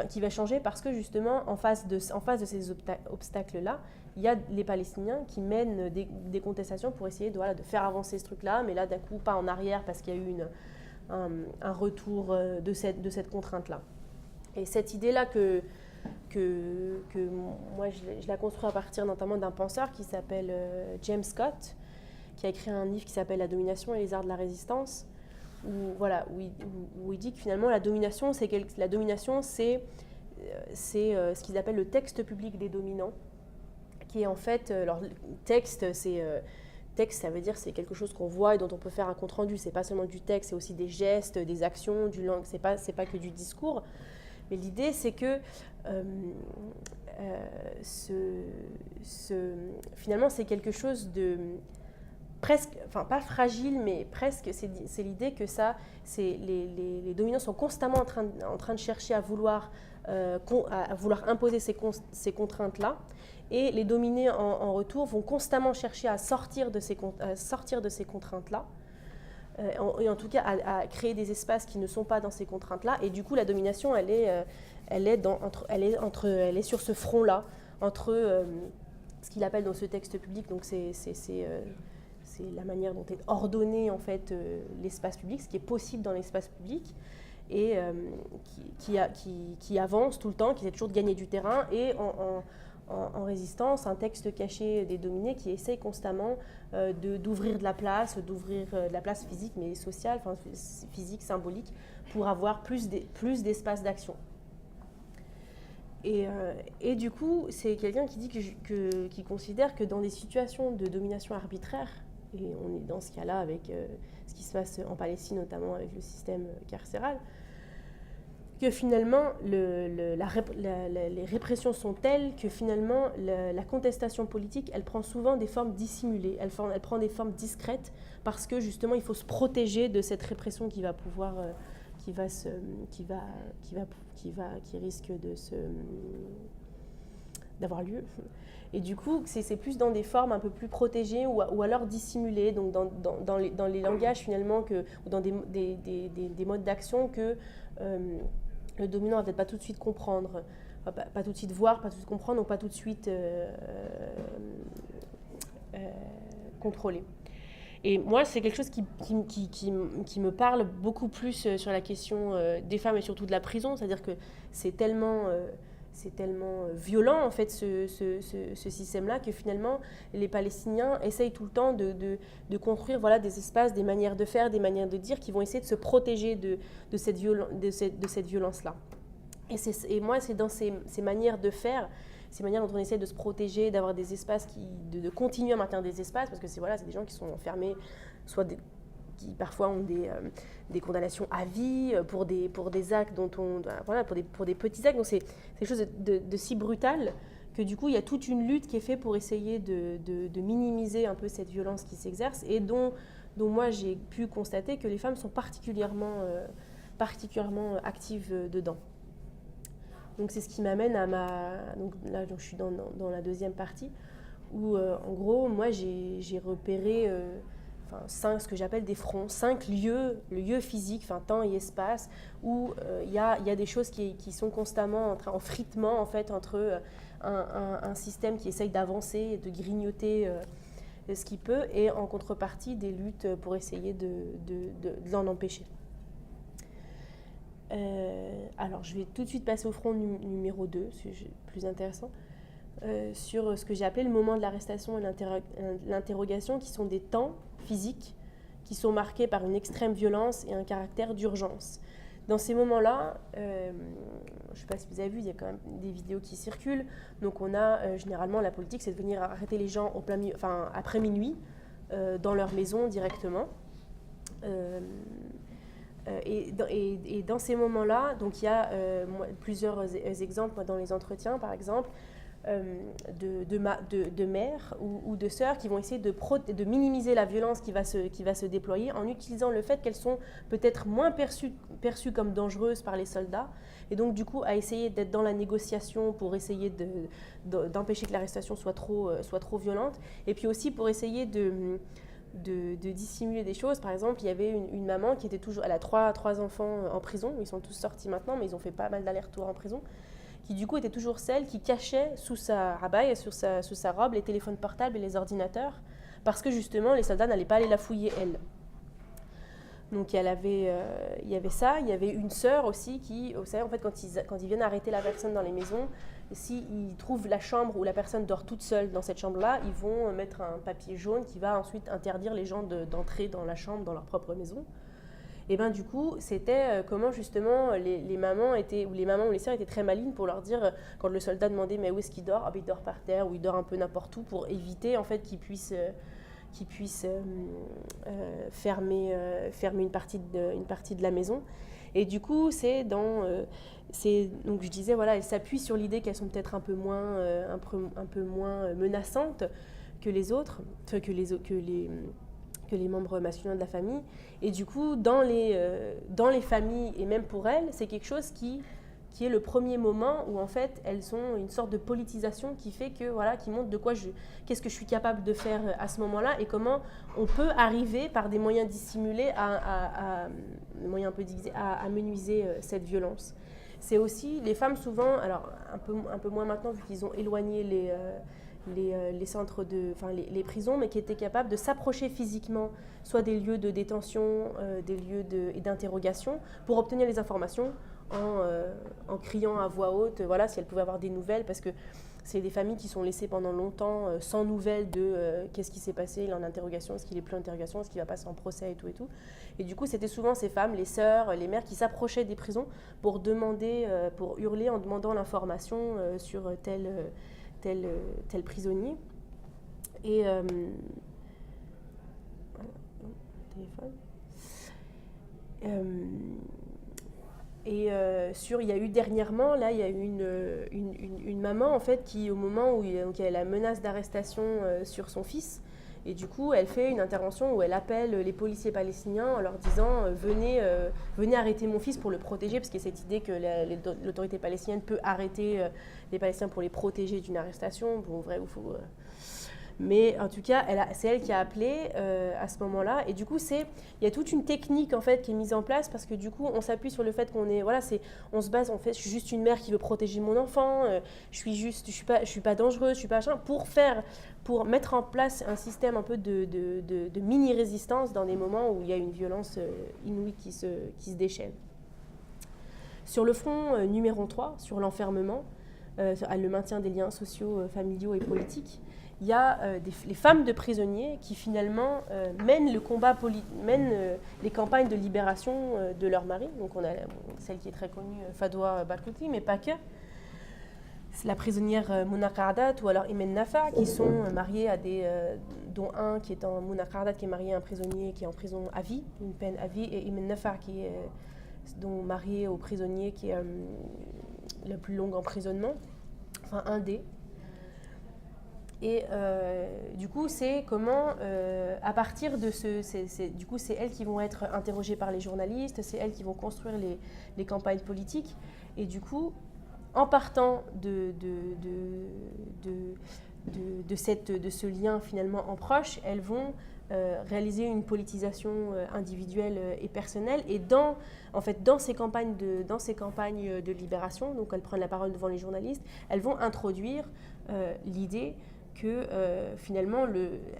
qui va changer parce que justement, en face de ces obstacles-là, il y a les Palestiniens qui mènent des contestations pour essayer de faire avancer ce truc-là, mais là, d'un coup, pas en arrière parce qu'il y a eu un retour de cette contrainte-là. Et cette idée-là que moi, je la construis à partir notamment d'un penseur qui s'appelle James Scott, qui a écrit un livre qui s'appelle « La domination et les arts de la résistance », où il dit que finalement la domination, c'est ce qu'ils appellent le texte public des dominants, qui est en fait, alors texte, ça veut dire c'est quelque chose qu'on voit et dont on peut faire un compte rendu. C'est pas seulement du texte, c'est aussi des gestes, des actions, du langue. C'est pas que du discours. Mais l'idée, c'est que finalement, c'est quelque chose de presque, enfin pas fragile, mais presque, c'est l'idée que les dominants sont constamment en train de chercher à vouloir imposer ces contraintes-là, et les dominés en retour vont constamment chercher à sortir de ces contraintes-là, et en tout cas à créer des espaces qui ne sont pas dans ces contraintes-là, et du coup la domination, elle est sur ce front-là, entre ce qu'il appelle dans ce texte public, donc c'est la manière dont est ordonné en fait l'espace public, ce qui est possible dans l'espace public, et qui avance tout le temps, qui essaie toujours de gagner du terrain, et en résistance, un texte caché des dominés qui essaie constamment d'ouvrir de la place physique, mais sociale, enfin physique, symbolique, pour avoir plus d'espace d'action. Et du coup, c'est quelqu'un qui dit qui considère que dans des situations de domination arbitraire, et on est dans ce cas-là avec ce qui se passe en Palestine, notamment avec le système carcéral, que finalement les répressions sont telles que finalement la contestation politique, elle prend souvent des formes dissimulées, elle prend des formes discrètes parce que justement il faut se protéger de cette répression qui va pouvoir, qui risque d'avoir lieu. Et du coup, c'est plus dans des formes un peu plus protégées ou alors dissimulées, donc dans les langages finalement, ou dans des modes d'action que le dominant va peut-être pas tout de suite comprendre, pas tout de suite voir, pas tout de suite comprendre, ou pas tout de suite contrôler. Et moi, c'est quelque chose qui me parle beaucoup plus sur la question des femmes et surtout de la prison, c'est-à-dire que c'est tellement violent en fait ce système-là que finalement les Palestiniens essayent tout le temps de construire voilà, des espaces, des manières de faire, des manières de dire qui vont essayer de se protéger de cette violence-là. Et moi, c'est dans ces manières de faire, ces manières dont on essaie de se protéger, d'avoir des espaces, de continuer à maintenir des espaces, parce que c'est des gens qui sont enfermés, qui parfois ont des condamnations à vie pour des actes dont pour des petits actes. Donc c'est quelque chose de si brutal que du coup il y a toute une lutte qui est faite pour essayer de minimiser un peu cette violence qui s'exerce et dont moi j'ai pu constater que les femmes sont particulièrement actives dedans. Donc c'est ce qui m'amène à donc là je suis dans la deuxième partie où en gros moi j'ai repéré ce que j'appelle des fronts, 5 lieux physiques, temps et espace, où il y a des choses qui sont constamment en fritement en fait, entre un système qui essaye d'avancer et de grignoter ce qu'il peut, et en contrepartie des luttes pour essayer de l'en empêcher. Alors je vais tout de suite passer au front numéro 2, c'est plus intéressant. Sur ce que j'ai appelé le moment de l'arrestation et l'interrogation, qui sont des temps physiques qui sont marqués par une extrême violence et un caractère d'urgence. Dans ces moments-là, je ne sais pas si vous avez vu, il y a quand même des vidéos qui circulent. Donc on a généralement la politique, c'est de venir arrêter les gens après minuit dans leur maison directement. Et dans ces moments-là, donc il y a plusieurs exemples dans les entretiens, par exemple, de mères ou de sœurs qui vont essayer de minimiser la violence qui va se déployer en utilisant le fait qu'elles sont peut-être moins perçues comme dangereuses par les soldats, et donc du coup à essayer d'être dans la négociation pour essayer d'empêcher que l'arrestation soit trop violente, et puis aussi pour essayer de dissimuler des choses. Par exemple, il y avait une maman qui était elle a trois enfants en prison, ils sont tous sortis maintenant, mais ils ont fait pas mal d'allers-retours en prison, qui du coup était toujours celle qui cachait sous sa rabaille, sous sa robe, les téléphones portables et les ordinateurs, parce que justement les soldats n'allaient pas aller la fouiller elle. Donc il y avait ça, il y avait une sœur aussi qui, vous savez, en fait, quand ils viennent arrêter la personne dans les maisons, s'ils trouvent la chambre où la personne dort toute seule dans cette chambre-là, ils vont mettre un papier jaune qui va ensuite interdire les gens d'entrer dans la chambre, dans leur propre maison. Et bien du coup, c'était comment justement les mamans ou les sœurs étaient très malines pour leur dire, quand le soldat demandait mais où est-ce qu'il dort, il dort par terre ou il dort un peu n'importe où, pour éviter en fait qu'il puisse fermer une partie de la maison. Et du coup, donc je disais, voilà, elles s'appuient sur l'idée qu'elles sont peut-être un peu moins menaçantes que les autres, que les membres masculins de la famille. Et du coup, dans les familles, et même pour elles, c'est quelque chose qui est le premier moment où en fait elles ont une sorte de politisation qui fait que qui montre qu'est-ce que je suis capable de faire à ce moment-là, et comment on peut arriver par des moyens dissimulés des moyens un peu déguisés à menuiser cette violence. C'est aussi les femmes souvent, alors un peu moins maintenant vu qu'ils ont éloigné les centres les prisons, mais qui étaient capables de s'approcher physiquement soit des lieux de détention, des lieux d'interrogation, pour obtenir les informations en criant à voix haute, si elles pouvaient avoir des nouvelles, parce que c'est des familles qui sont laissées pendant longtemps sans nouvelles de qu'est-ce qui s'est passé en interrogation, est-ce qu'il est plus en interrogation, est-ce qu'il va passer en procès et tout. Et du coup, c'était souvent ces femmes, les sœurs, les mères qui s'approchaient des prisons pour hurler en demandant l'information sur tel prisonnier. Et téléphone. Et il y a eu dernièrement, là, il y a eu une maman, en fait, qui, au moment où il y a la menace d'arrestation sur son fils, et du coup, elle fait une intervention où elle appelle les policiers palestiniens en leur disant venez arrêter mon fils pour le protéger, parce qu'il y a cette idée que l'autorité palestinienne peut arrêter les Palestiniens pour les protéger d'une arrestation. Bon, vrai ou faux mais en tout cas, c'est elle qui a appelé à ce moment-là. Et du coup, il y a toute une technique en fait qui est mise en place parce que du coup, on s'appuie sur le fait on se base en fait, je suis juste une mère qui veut protéger mon enfant, je suis pas dangereuse, je suis pas machin, pour mettre en place un système un peu de mini-résistance dans des moments où il y a une violence inouïe qui se déchaîne. Sur le front numéro 3, sur l'enfermement, le maintien des liens sociaux, familiaux et politiques, il y a les femmes de prisonniers qui finalement mènent les campagnes de libération de leur mari. Donc on a celle qui est très connue, Fadwa Barghouti, mais pas que. C'est la prisonnière Mouna Qardat ou alors Imen Nafa, qui sont mariées à dont un qui est Mouna Qardat qui est marié à un prisonnier qui est en prison à vie, une peine à vie, et Imen Nafa qui est marié au prisonnier qui est le plus long emprisonnement, enfin un des. Et du coup, c'est comment, à partir de du coup, c'est elles qui vont être interrogées par les journalistes, c'est elles qui vont construire les campagnes politiques. Et du coup, en partant de ce lien finalement en proche, elles vont réaliser une politisation individuelle et personnelle. Et dans ces campagnes de libération, donc elles prennent la parole devant les journalistes, elles vont introduire l'idée que finalement,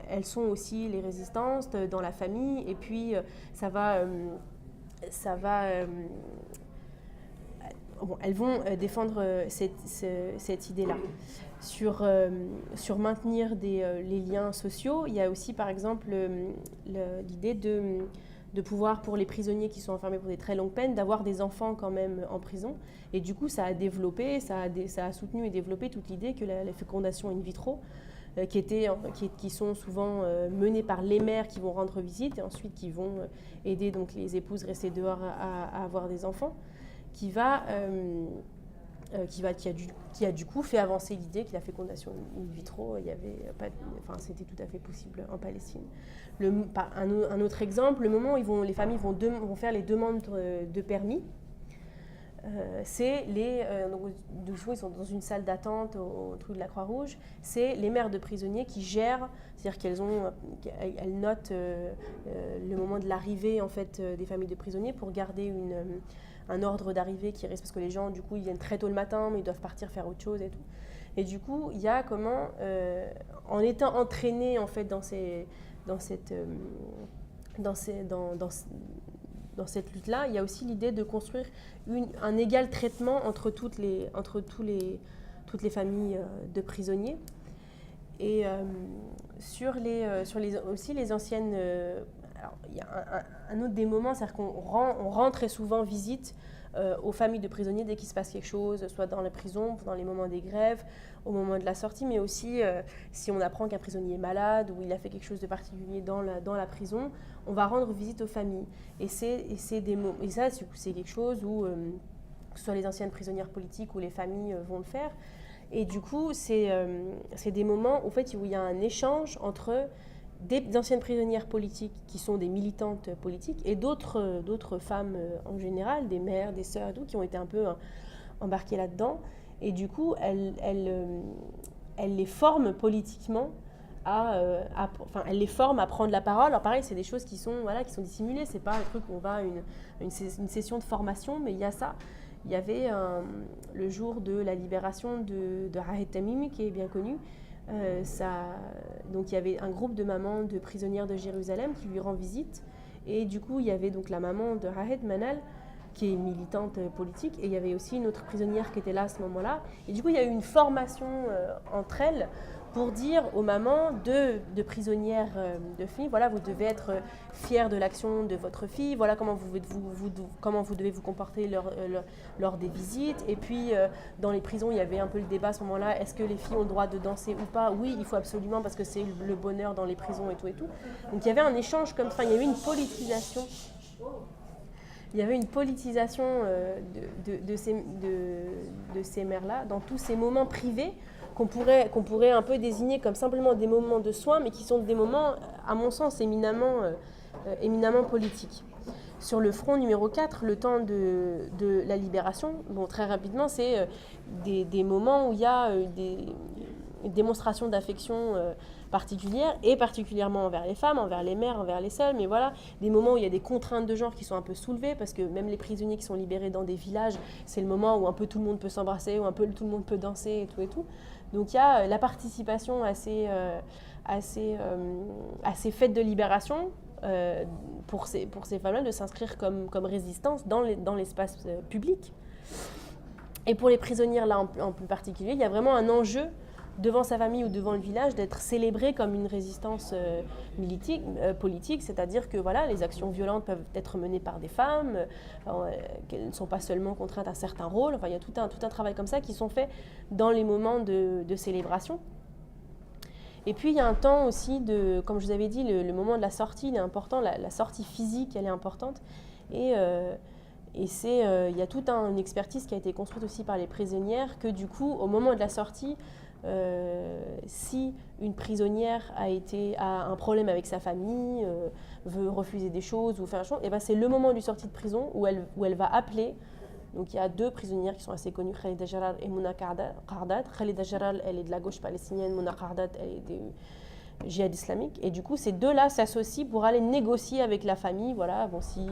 elles sont aussi les résistances dans la famille, et puis elles vont défendre cette idée-là. Sur maintenir les liens sociaux, il y a aussi par exemple l'idée de pouvoir, pour les prisonniers qui sont enfermés pour des très longues peines, d'avoir des enfants quand même en prison. Et du coup, ça a soutenu et développé toute l'idée que la fécondation in vitro, qui sont souvent menées par les mères qui vont rendre visite et ensuite qui vont aider donc les épouses restées dehors à avoir des enfants, qui a du coup fait avancer l'idée que la fécondation in vitro, c'était tout à fait possible en Palestine. Un autre exemple, le moment où les familles vont faire les demandes de permis, ils sont dans une salle d'attente au truc de la Croix-Rouge. C'est les mères de prisonniers qui gèrent, c'est-à-dire qu'elles notent le moment de l'arrivée en fait des familles de prisonniers pour garder un ordre d'arrivée qui reste, parce que les gens du coup ils viennent très tôt le matin mais ils doivent partir faire autre chose et tout. Et du coup il y a comment en étant entraînés en fait dans cette lutte-là, il y a aussi l'idée de construire un égal traitement entre toutes les familles de prisonniers. Et aussi les anciennes... alors, il y a un autre des moments, c'est-à-dire qu'on rend très souvent visite aux familles de prisonniers dès qu'il se passe quelque chose, soit dans la prison, dans les moments des grèves, au moment de la sortie, mais aussi si on apprend qu'un prisonnier est malade ou il a fait quelque chose de particulier dans la prison, on va rendre visite aux familles. Et ça, c'est quelque chose où, que ce soit les anciennes prisonnières politiques ou les familles vont le faire. Et du coup, c'est des moments où il y a un échange entre des anciennes prisonnières politiques qui sont des militantes politiques et d'autres femmes en général, des mères, des sœurs et tout, qui ont été un peu embarquées là-dedans. Et du coup, elle les forme politiquement elle les forme à prendre la parole. Alors pareil, c'est des choses qui sont dissimulées. C'est pas un truc où on va à une session de formation, mais il y a ça. Il y avait le jour de la libération de Rahed Tamimi, qui est bien connu. Donc il y avait un groupe de mamans de prisonnières de Jérusalem qui lui rend visite. Et du coup, il y avait donc la maman de Rahed, Manal, qui est militante politique, et il y avait aussi une autre prisonnière qui était là à ce moment-là. Et du coup, il y a eu une formation entre elles pour dire aux mamans de prisonnières de filles, voilà, vous devez être fières de l'action de votre fille, voilà comment vous devez vous comporter lors des visites. Et puis, dans les prisons, il y avait un peu le débat à ce moment-là, est-ce que les filles ont le droit de danser ou pas? Oui, il faut absolument, parce que c'est le bonheur dans les prisons et tout et tout. Donc, il y avait un échange comme ça, il y avait une politisation. il y avait une politisation de ces mères-là, dans tous ces moments privés qu'on pourrait un peu désigner comme simplement des moments de soins, mais qui sont des moments, à mon sens, éminemment politiques. Sur le front numéro 4, le temps de la libération, bon, très rapidement, c'est des moments où il y a des démonstrations d'affection particulières, et particulièrement envers les femmes, envers les mères, envers les seules, mais voilà, des moments où il y a des contraintes de genre qui sont un peu soulevées, parce que même les prisonniers qui sont libérés dans des villages, c'est le moment où un peu tout le monde peut s'embrasser, où un peu tout le monde peut danser et tout et tout. Donc il y a la participation à ces fêtes de libération, pour ces femmes-là, de s'inscrire comme résistance dans l'espace public. Et pour les prisonnières là en plus particulier, il y a vraiment un enjeu devant sa famille ou devant le village d'être célébrée comme une résistance politique, c'est-à-dire que voilà, les actions violentes peuvent être menées par des femmes, qu'elles ne sont pas seulement contraintes à certains rôles, enfin il y a tout un travail comme ça qui sont faits dans les moments de célébration. Et puis il y a un temps aussi comme je vous avais dit, le moment de la sortie, il est important, la sortie physique, elle est importante. Et il y a toute une expertise qui a été construite aussi par les prisonnières, que du coup, au moment de la sortie, si une prisonnière a un problème avec sa famille, veut refuser des choses ou faire un chose, et ben c'est le moment du sortie de prison où elle va appeler. Donc il y a 2 prisonnières qui sont assez connues, Khalida Jarral et Mouna Qardad. Khalida Jarral, elle est de la gauche palestinienne, Mouna Qardad, elle est des djihad islamique. Et du coup, ces 2-là s'associent pour aller négocier avec la famille. Voilà, bon, si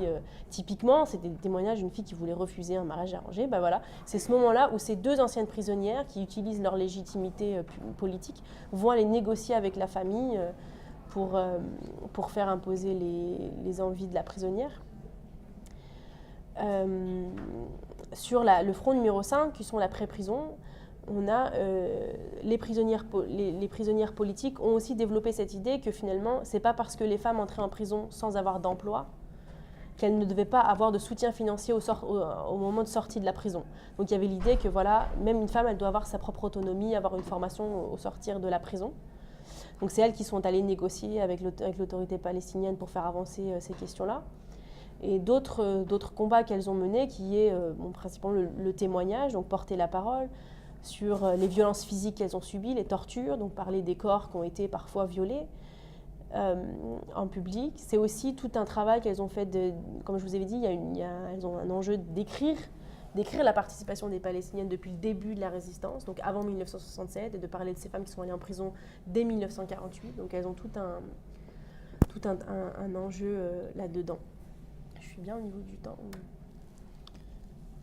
typiquement, c'était des témoignages d'une fille qui voulait refuser un mariage arrangé, ben voilà, c'est ce moment-là où ces 2 anciennes prisonnières qui utilisent leur légitimité politique vont aller négocier avec la famille pour faire imposer les envies de la prisonnière. Sur le front numéro 5, qui sont la pré-prison, on a les prisonnières politiques ont aussi développé cette idée que finalement, c'est pas parce que les femmes entraient en prison sans avoir d'emploi qu'elles ne devaient pas avoir de soutien financier au moment de sortie de la prison. Donc il y avait l'idée que voilà, même une femme, elle doit avoir sa propre autonomie, avoir une formation au sortir de la prison. Donc c'est elles qui sont allées négocier avec l'autorité palestinienne pour faire avancer ces questions-là. Et d'autres combats qu'elles ont menés, qui est principalement le témoignage, donc porter la parole sur les violences physiques qu'elles ont subies, les tortures, donc parler des corps qui ont été parfois violés en public. C'est aussi tout un travail qu'elles ont fait, comme je vous avais dit, elles ont un enjeu d'écrire la participation des Palestiniennes depuis le début de la résistance, donc avant 1967, et de parler de ces femmes qui sont allées en prison dès 1948. Donc elles ont tout un enjeu là-dedans. Je suis bien au niveau du temps.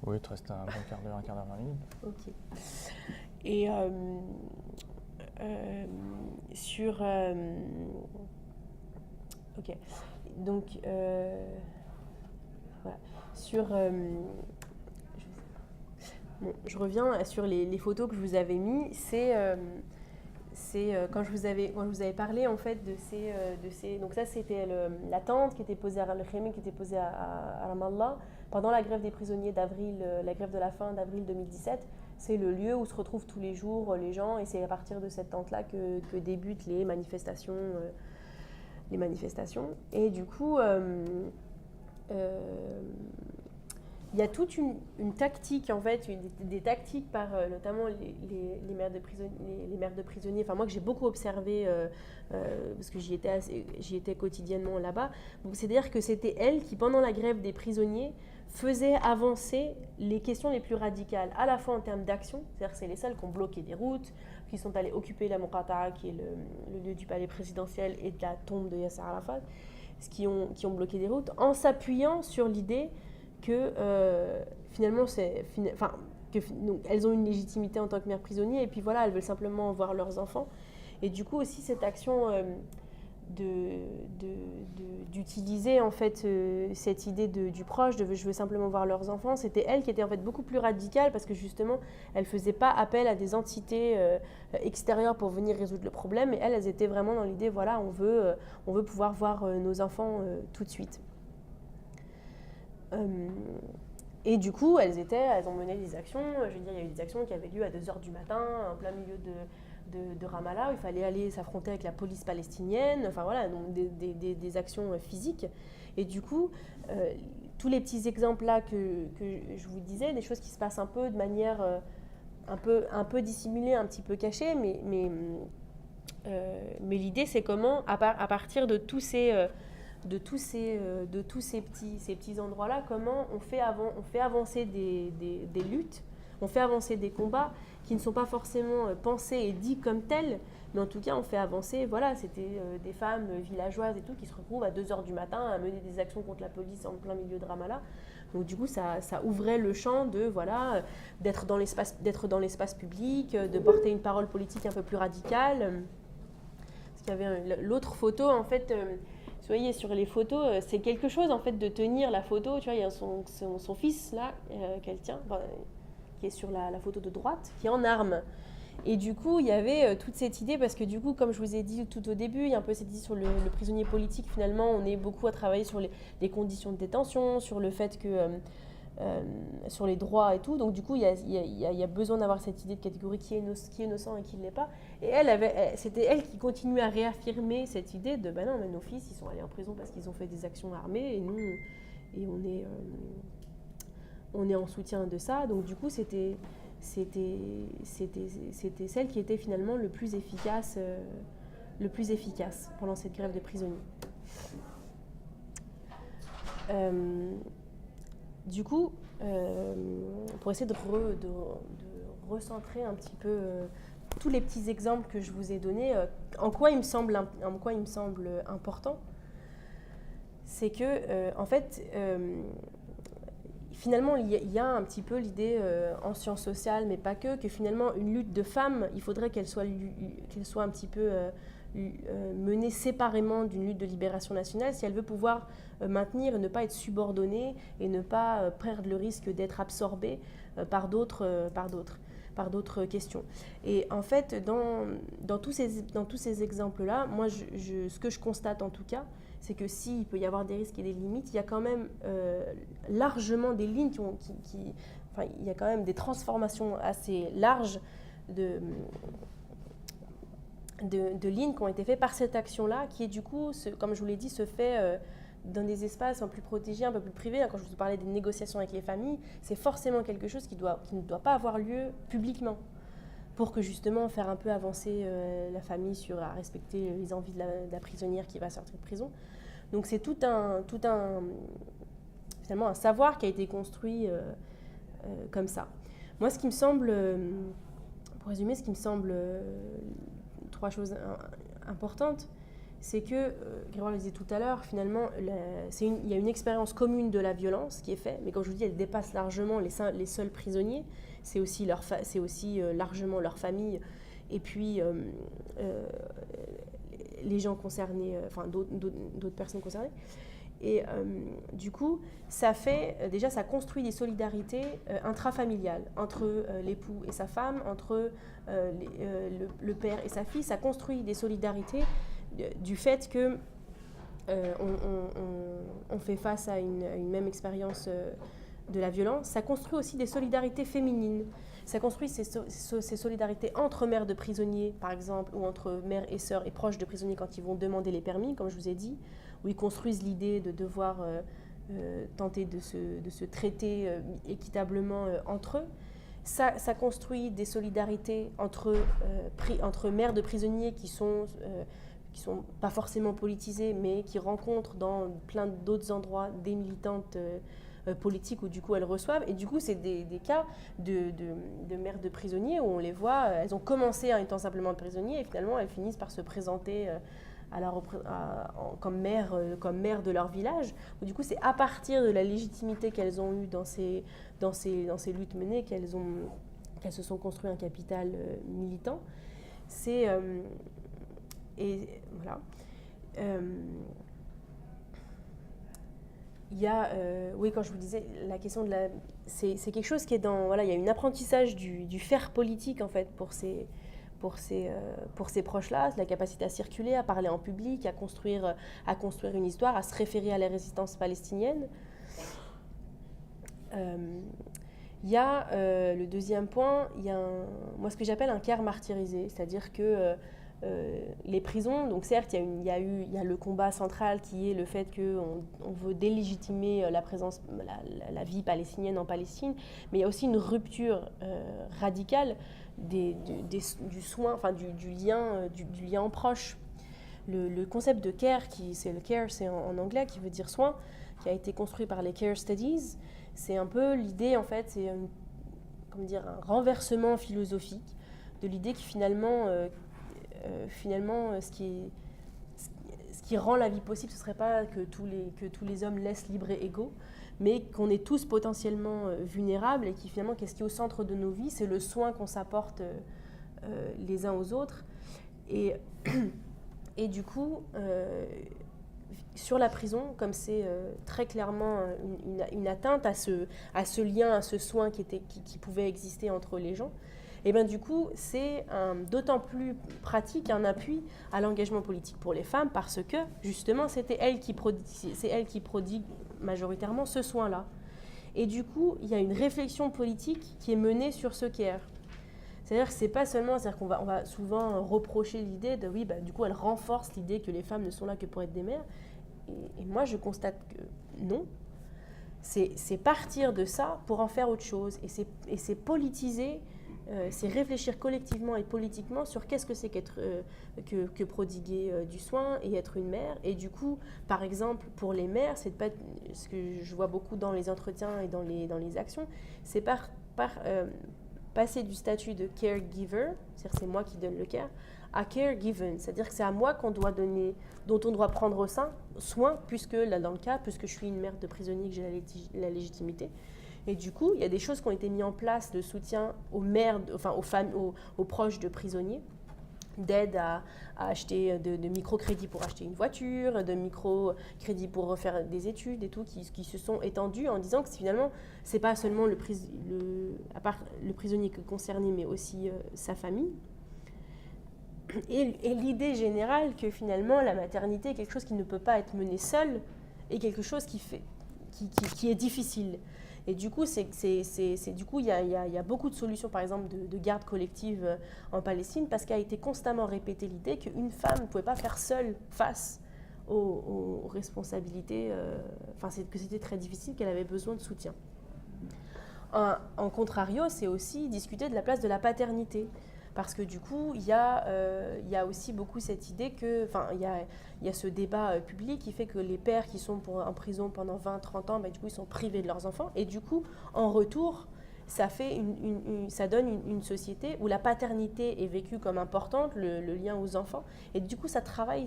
Oui, il te reste un bon quart d'heure, 20 minutes. Ok. Et ok. Donc, voilà. Je reviens sur les photos que je vous avais mis. C'est quand je vous avais parlé en fait de ces donc ça c'était la tente qui était posée le khémé qui était posée à Ramallah pendant la grève des prisonniers d'avril, la grève de la faim d'avril 2017. C'est le lieu où se retrouvent tous les jours les gens, et c'est à partir de cette tente-là que débutent les manifestations. Et du coup, il y a toute une tactique, en fait, des tactiques par notamment les mères de prisonniers, enfin moi que j'ai beaucoup observé parce que j'y étais quotidiennement là-bas. C'est-à-dire que c'était elles qui, pendant la grève des prisonniers, faisaient avancer les questions les plus radicales, à la fois en termes d'action, c'est-à-dire que c'est les seules qui ont bloqué des routes, qui sont allées occuper la Muqata'a, qui est le lieu du palais présidentiel et de la tombe de Yasser Arafat, qui ont bloqué des routes, en s'appuyant sur l'idée que finalement, elles ont une légitimité en tant que mères prisonnières, et puis voilà, elles veulent simplement voir leurs enfants. Et du coup aussi cette action d'utiliser en fait cette idée du proche, je veux simplement voir leurs enfants, c'était elle qui était en fait beaucoup plus radicale, parce que justement elle faisait pas appel à des entités extérieures pour venir résoudre le problème, mais elles étaient vraiment dans l'idée voilà, on veut pouvoir voir nos enfants tout de suite. Et du coup, elles ont mené des actions. Je veux dire, il y a eu des actions qui avaient lieu à 2h du matin, en plein milieu de Ramallah, où il fallait aller s'affronter avec la police palestinienne. Enfin voilà, donc des actions physiques. Et du coup, tous les petits exemples là que je vous disais, des choses qui se passent un peu de manière un peu dissimulée, un petit peu cachée, mais l'idée c'est comment, à partir de tous ces petits endroits-là, comment on fait avancer des luttes, on fait avancer des combats qui ne sont pas forcément pensés et dits comme tels, mais en tout cas on fait avancer, voilà, c'était des femmes villageoises et tout qui se retrouvent à 2h du matin à mener des actions contre la police en plein milieu de Ramallah. Donc du coup ça ouvrait le champ de, voilà, d'être dans l'espace public, de porter une parole politique un peu plus radicale. Parce qu'il y avait l'autre photo, en fait, vous voyez sur les photos, c'est quelque chose en fait de tenir la photo, tu vois, il y a son fils là qu'elle tient, qui est sur la photo de droite, qui est en armes. Et du coup, il y avait toute cette idée, parce que du coup, comme je vous ai dit tout au début, il y a un peu cette idée sur le prisonnier politique. Finalement, on est beaucoup à travailler sur les conditions de détention, sur le fait que, sur les droits et tout. Donc du coup, il y a besoin d'avoir cette idée de catégorie qui est innocent et qui ne l'est pas. Et c'était elle qui continuait à réaffirmer cette idée de, ben non, mais nos fils, ils sont allés en prison parce qu'ils ont fait des actions armées, et nous, et on est en soutien de ça. Donc du coup, c'était celle qui était finalement le plus efficace pendant cette grève de prisonniers. Du coup, pour essayer de recentrer un petit peu tous les petits exemples que je vous ai donnés, en quoi il me semble important, c'est que, en fait, finalement, il y a un petit peu l'idée en sciences sociales, mais pas que finalement, une lutte de femmes, il faudrait qu'elle soit un petit peu menée séparément d'une lutte de libération nationale si elle veut pouvoir maintenir et ne pas être subordonnée et ne pas perdre le risque d'être absorbée par d'autres questions. Et en fait, dans tous ces exemples-là, moi, ce que je constate en tout cas, c'est que s'il peut y avoir des risques et des limites, il y a quand même largement des lignes il y a quand même des transformations assez larges de lignes qui ont été faites par cette action-là, qui est du coup, comme je vous l'ai dit, se fait dans des espaces un peu plus protégés, un peu plus privés. Quand je vous parlais des négociations avec les familles, c'est forcément quelque chose qui ne doit pas avoir lieu publiquement, pour que justement faire un peu avancer la famille à respecter les envies de la prisonnière qui va sortir de prison. Donc c'est tout un finalement un savoir qui a été construit comme ça. Moi, ce qui me semble, pour résumer, trois choses importantes, c'est que, Grégoire le disait tout à l'heure, finalement, il y a une expérience commune de la violence qui est faite, mais comme je vous dis, elle dépasse largement les seuls prisonniers, c'est aussi largement leur famille, et puis les gens concernés, enfin d'autres personnes concernées. Et du coup, ça construit des solidarités intrafamiliales entre l'époux et sa femme, entre le père et sa fille. Ça construit des solidarités du fait que on fait face à une même expérience de la violence. Ça construit aussi des solidarités féminines. Ça construit ces solidarités entre mères de prisonniers, par exemple, ou entre mères et sœurs et proches de prisonniers quand ils vont demander les permis, comme je vous ai dit, où ils construisent l'idée de devoir tenter de se traiter équitablement entre eux. Ça construit des solidarités entre mères de prisonniers qui sont pas forcément politisées, mais qui rencontrent dans plein d'autres endroits des militantes politiques où du coup elles reçoivent. Et du coup, c'est des cas de mères de prisonniers où on les voit, elles ont commencé en étant simplement prisonniers et finalement elles finissent par se présenter comme mère de leur village. Où, du coup, c'est à partir de la légitimité qu'elles ont eue dans ces luttes menées qu'elles se sont construit un capital militant. Et voilà. Il y a, oui, quand je vous disais, la question de c'est quelque chose qui est voilà, il y a un apprentissage du faire politique en fait pour ces proches-là, la capacité à circuler, à parler en public, à construire une histoire, à se référer à la résistance palestinienne. Il y a le deuxième point, il y a moi ce que j'appelle un cœur martyrisé, c'est-à-dire que les prisons, donc certes, il y a le combat central qui est le fait qu'on veut délégitimer la présence, la vie palestinienne en Palestine, mais il y a aussi une rupture radicale du soin, enfin du lien proche. Le concept de care, c'est en anglais, qui veut dire soin, qui a été construit par les Care Studies, c'est un peu l'idée, en fait, c'est un renversement philosophique de l'idée que finalement, ce qui rend la vie possible, ce ne serait pas que tous les hommes laissent libres et égaux, mais qu'on est tous potentiellement vulnérables et finalement, qu'est-ce qui est au centre de nos vies, c'est le soin qu'on s'apporte les uns aux autres. Et du coup, sur la prison, comme c'est très clairement une atteinte à ce lien, à ce soin qui pouvait exister entre les gens, et bien du coup, c'est d'autant plus pratique un appui à l'engagement politique pour les femmes parce que, justement, c'est elles qui prodiguent majoritairement ce soin-là. Et du coup, il y a une réflexion politique qui est menée sur ce care. C'est-à-dire que c'est pas seulement, c'est-à-dire qu'on va souvent reprocher l'idée de, oui, du coup, elle renforce l'idée que les femmes ne sont là que pour être des mères. Et moi, je constate que non. C'est partir de ça pour en faire autre chose. Et c'est politiser, c'est réfléchir collectivement et politiquement sur qu'est-ce que c'est que prodiguer du soin et être une mère. Et du coup, par exemple, pour les mères, c'est pas ce que je vois beaucoup dans les entretiens et dans les actions, c'est passer du statut de caregiver, c'est-à-dire c'est moi qui donne le care, à caregiven, c'est-à-dire que c'est à moi dont on doit prendre soin, puisque là dans le cas, puisque je suis une mère de prisonnier, que j'ai la légitimité. Et du coup, il y a des choses qui ont été mises en place de soutien aux mères, enfin aux proches de prisonniers, d'aide à acheter de microcrédits pour acheter une voiture, de microcrédits pour refaire des études et tout, qui se sont étendus en disant que finalement, c'est pas seulement à part le prisonnier concerné, mais aussi sa famille. Et l'idée générale que finalement, la maternité est quelque chose qui ne peut pas être mené seul et quelque chose qui est difficile. Et du coup, il y a beaucoup de solutions, par exemple, de garde collective en Palestine, parce qu'a été constamment répétée l'idée qu'une femme ne pouvait pas faire seule face aux responsabilités, que c'était très difficile, qu'elle avait besoin de soutien. En contrario, c'est aussi discuter de la place de la paternité. Parce que du coup, il y a aussi beaucoup cette idée que, il y a ce débat public qui fait que les pères qui sont en prison pendant 20-30 ans, du coup, ils sont privés de leurs enfants. Et du coup, en retour, ça donne une société où la paternité est vécue comme importante, le lien aux enfants. Et du coup, ça travaille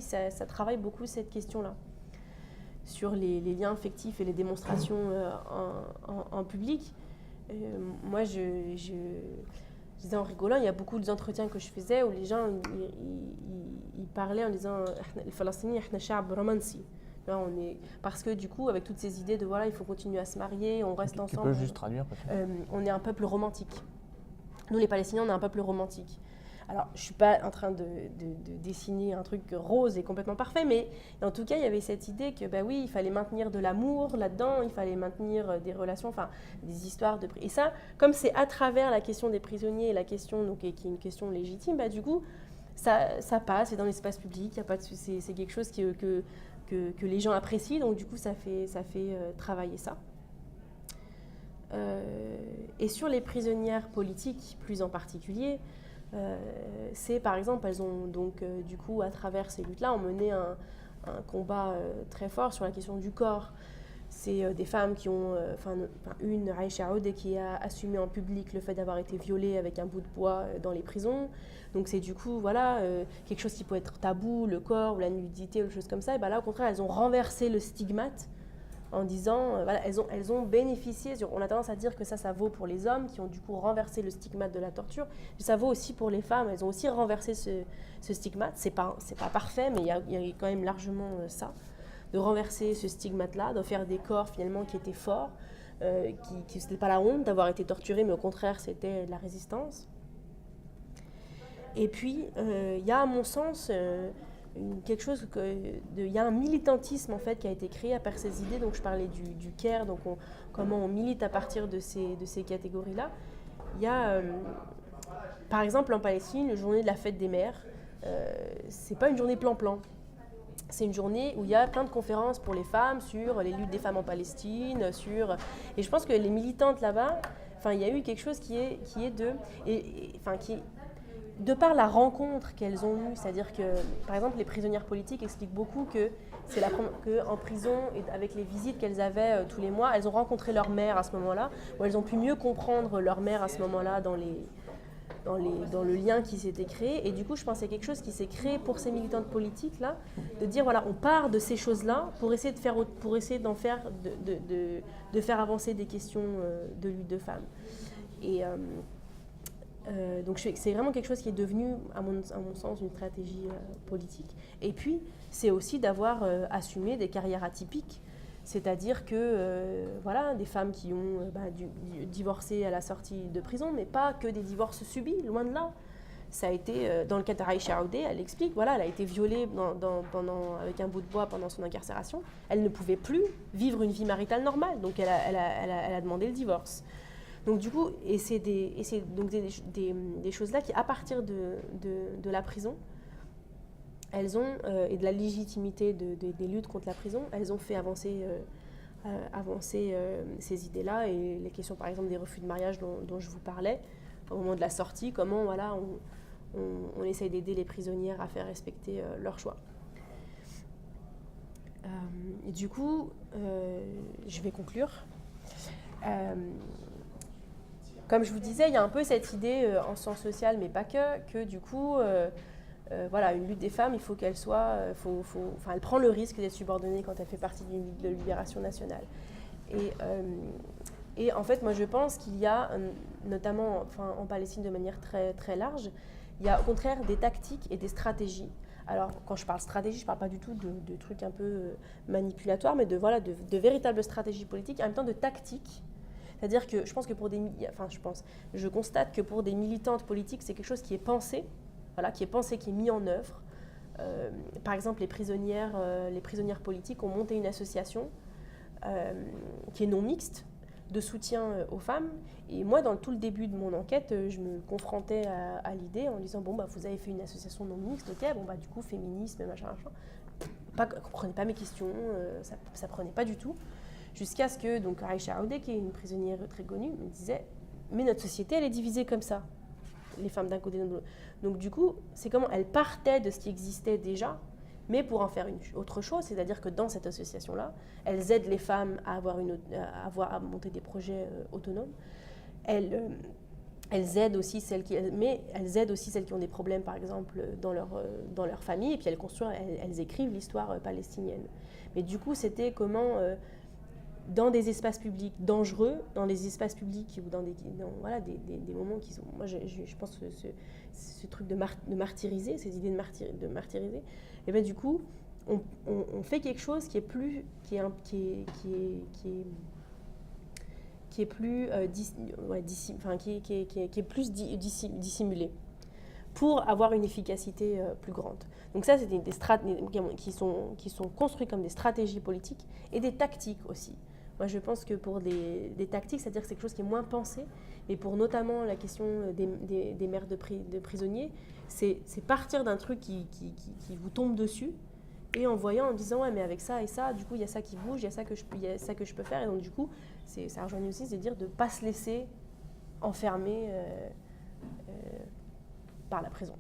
beaucoup cette question-là sur les liens affectifs et les démonstrations en public. Moi, je disais en rigolant, il y a beaucoup d'entretiens que je faisais où les gens ils parlaient en disant les Palestiniens, parce que du coup, avec toutes ces idées de voilà, il faut continuer à se marier, on reste ensemble. Tu peux juste traduire peut-être. On est un peuple romantique. Nous, les Palestiniens, on est un peuple romantique. Alors, je ne suis pas en train de dessiner un truc rose et complètement parfait, mais en tout cas, il y avait cette idée que, oui, il fallait maintenir de l'amour là-dedans, il fallait maintenir des relations, des histoires de... Et ça, comme c'est à travers la question des prisonniers et la question, donc, qui est une question légitime, du coup, ça passe, c'est dans l'espace public, y a pas de, c'est quelque chose que les gens apprécient, donc du coup, ça fait travailler ça. Et sur les prisonnières politiques, plus en particulier, c'est par exemple, elles ont donc du coup à travers ces luttes-là, ont mené un combat très fort sur la question du corps. C'est des femmes qui ont, une Aïcha Aoud qui a assumé en public le fait d'avoir été violée avec un bout de bois dans les prisons. Donc c'est du coup quelque chose qui peut être tabou, le corps ou la nudité ou des choses comme ça. Et là au contraire, elles ont renversé le stigmate en disant, elles ont bénéficié, on a tendance à dire que ça vaut pour les hommes qui ont du coup renversé le stigmate de la torture, mais ça vaut aussi pour les femmes, elles ont aussi renversé ce stigmate, c'est pas parfait, mais il y a quand même largement ça, de renverser ce stigmate-là, de faire des corps finalement qui étaient forts, qui c'était pas la honte d'avoir été torturés, mais au contraire c'était de la résistance. Et puis, il y a à mon sens... quelque chose il y a un militantisme en fait qui a été créé à part ces idées, donc je parlais du care, donc comment on milite à partir de ces catégories là. Il y a par exemple en Palestine, la journée de la fête des mères, c'est pas une journée plan-plan. C'est une journée où il y a plein de conférences pour les femmes sur les luttes des femmes en Palestine, et je pense que les militantes là-bas, il y a eu quelque chose qui est de par la rencontre qu'elles ont eue, c'est-à-dire que, par exemple, les prisonnières politiques expliquent beaucoup que qu'en prison, et avec les visites qu'elles avaient tous les mois, elles ont rencontré leur mère à ce moment-là, où elles ont pu mieux comprendre leur mère à ce moment-là dans le lien qui s'était créé. Et du coup, je pense que c'est quelque chose qui s'est créé pour ces militantes politiques-là, de dire, voilà, on part de ces choses-là pour essayer de faire avancer des questions de lutte de femmes. Et donc c'est vraiment quelque chose qui est devenu, à mon sens, une stratégie politique. Et puis, c'est aussi d'avoir assumé des carrières atypiques, c'est-à-dire que des femmes qui ont divorcé à la sortie de prison, mais pas que des divorces subis, loin de là. Ça a été, dans le cas d'Aïcha Aoudé, elle explique, elle a été violée avec un bout de bois pendant son incarcération. Elle ne pouvait plus vivre une vie maritale normale, donc elle a demandé le divorce. Donc du coup, c'est des choses-là qui, à partir de la prison, elles ont, et de la légitimité des luttes contre la prison, elles ont fait avancer ces idées-là, et les questions par exemple des refus de mariage dont je vous parlais, au moment de la sortie, comment on essaye d'aider les prisonnières à faire respecter leur choix. Et du coup, je vais conclure. Comme je vous disais, il y a un peu cette idée en sciences sociales, mais pas que du coup, une lutte des femmes, il faut qu'elle soit, elle prend le risque d'être subordonnée quand elle fait partie d'une lutte de libération nationale. Et en fait, moi je pense qu'il y a, notamment en Palestine de manière très, très large, il y a au contraire des tactiques et des stratégies. Alors, quand je parle stratégie, je ne parle pas du tout de trucs un peu manipulatoires, mais de véritables stratégies politiques, en même temps de tactiques. C'est-à-dire que je constate que pour des militantes politiques, c'est quelque chose qui est pensé, qui est mis en œuvre. Par exemple, les prisonnières politiques ont monté une association qui est non mixte, de soutien aux femmes. Et moi, dans tout le début de mon enquête, je me confrontais à l'idée en disant, vous avez fait une association non mixte, ok, du coup, féminisme, machin. Comprenez pas mes questions, ça prenait pas du tout. Jusqu'à ce que Aïcha Aoudé, qui est une prisonnière très connue, me disait, mais notre société, elle est divisée comme ça. Les femmes d'un côté, de l'autre. Donc du coup, c'est comment elle partait de ce qui existait déjà, mais pour en faire une autre chose, c'est-à-dire que dans cette association-là, elles aident les femmes à monter des projets autonomes. Elles aident aussi celles qui ont des problèmes, par exemple, dans leur famille, et puis elles écrivent l'histoire palestinienne. Mais du coup, c'était comment, dans des espaces publics dangereux, dans des espaces publics ou dans des moments qui sont... Moi, je pense que ce truc de martyriser, ces idées de martyriser, et bien du coup, on fait quelque chose qui est plus dissimulé, pour avoir une efficacité plus grande. Donc ça, c'est des stratégies qui sont construites comme des stratégies politiques et des tactiques aussi. Moi, je pense que pour des tactiques, c'est-à-dire que c'est quelque chose qui est moins pensé, mais pour notamment la question des mères de prisonniers, c'est partir d'un truc qui vous tombe dessus, et en voyant, en disant, ouais, mais avec ça et ça, du coup, il y a ça qui bouge, il y a ça que je peux faire, et donc du coup, ça rejoint aussi, c'est dire de ne pas se laisser enfermer par la prison.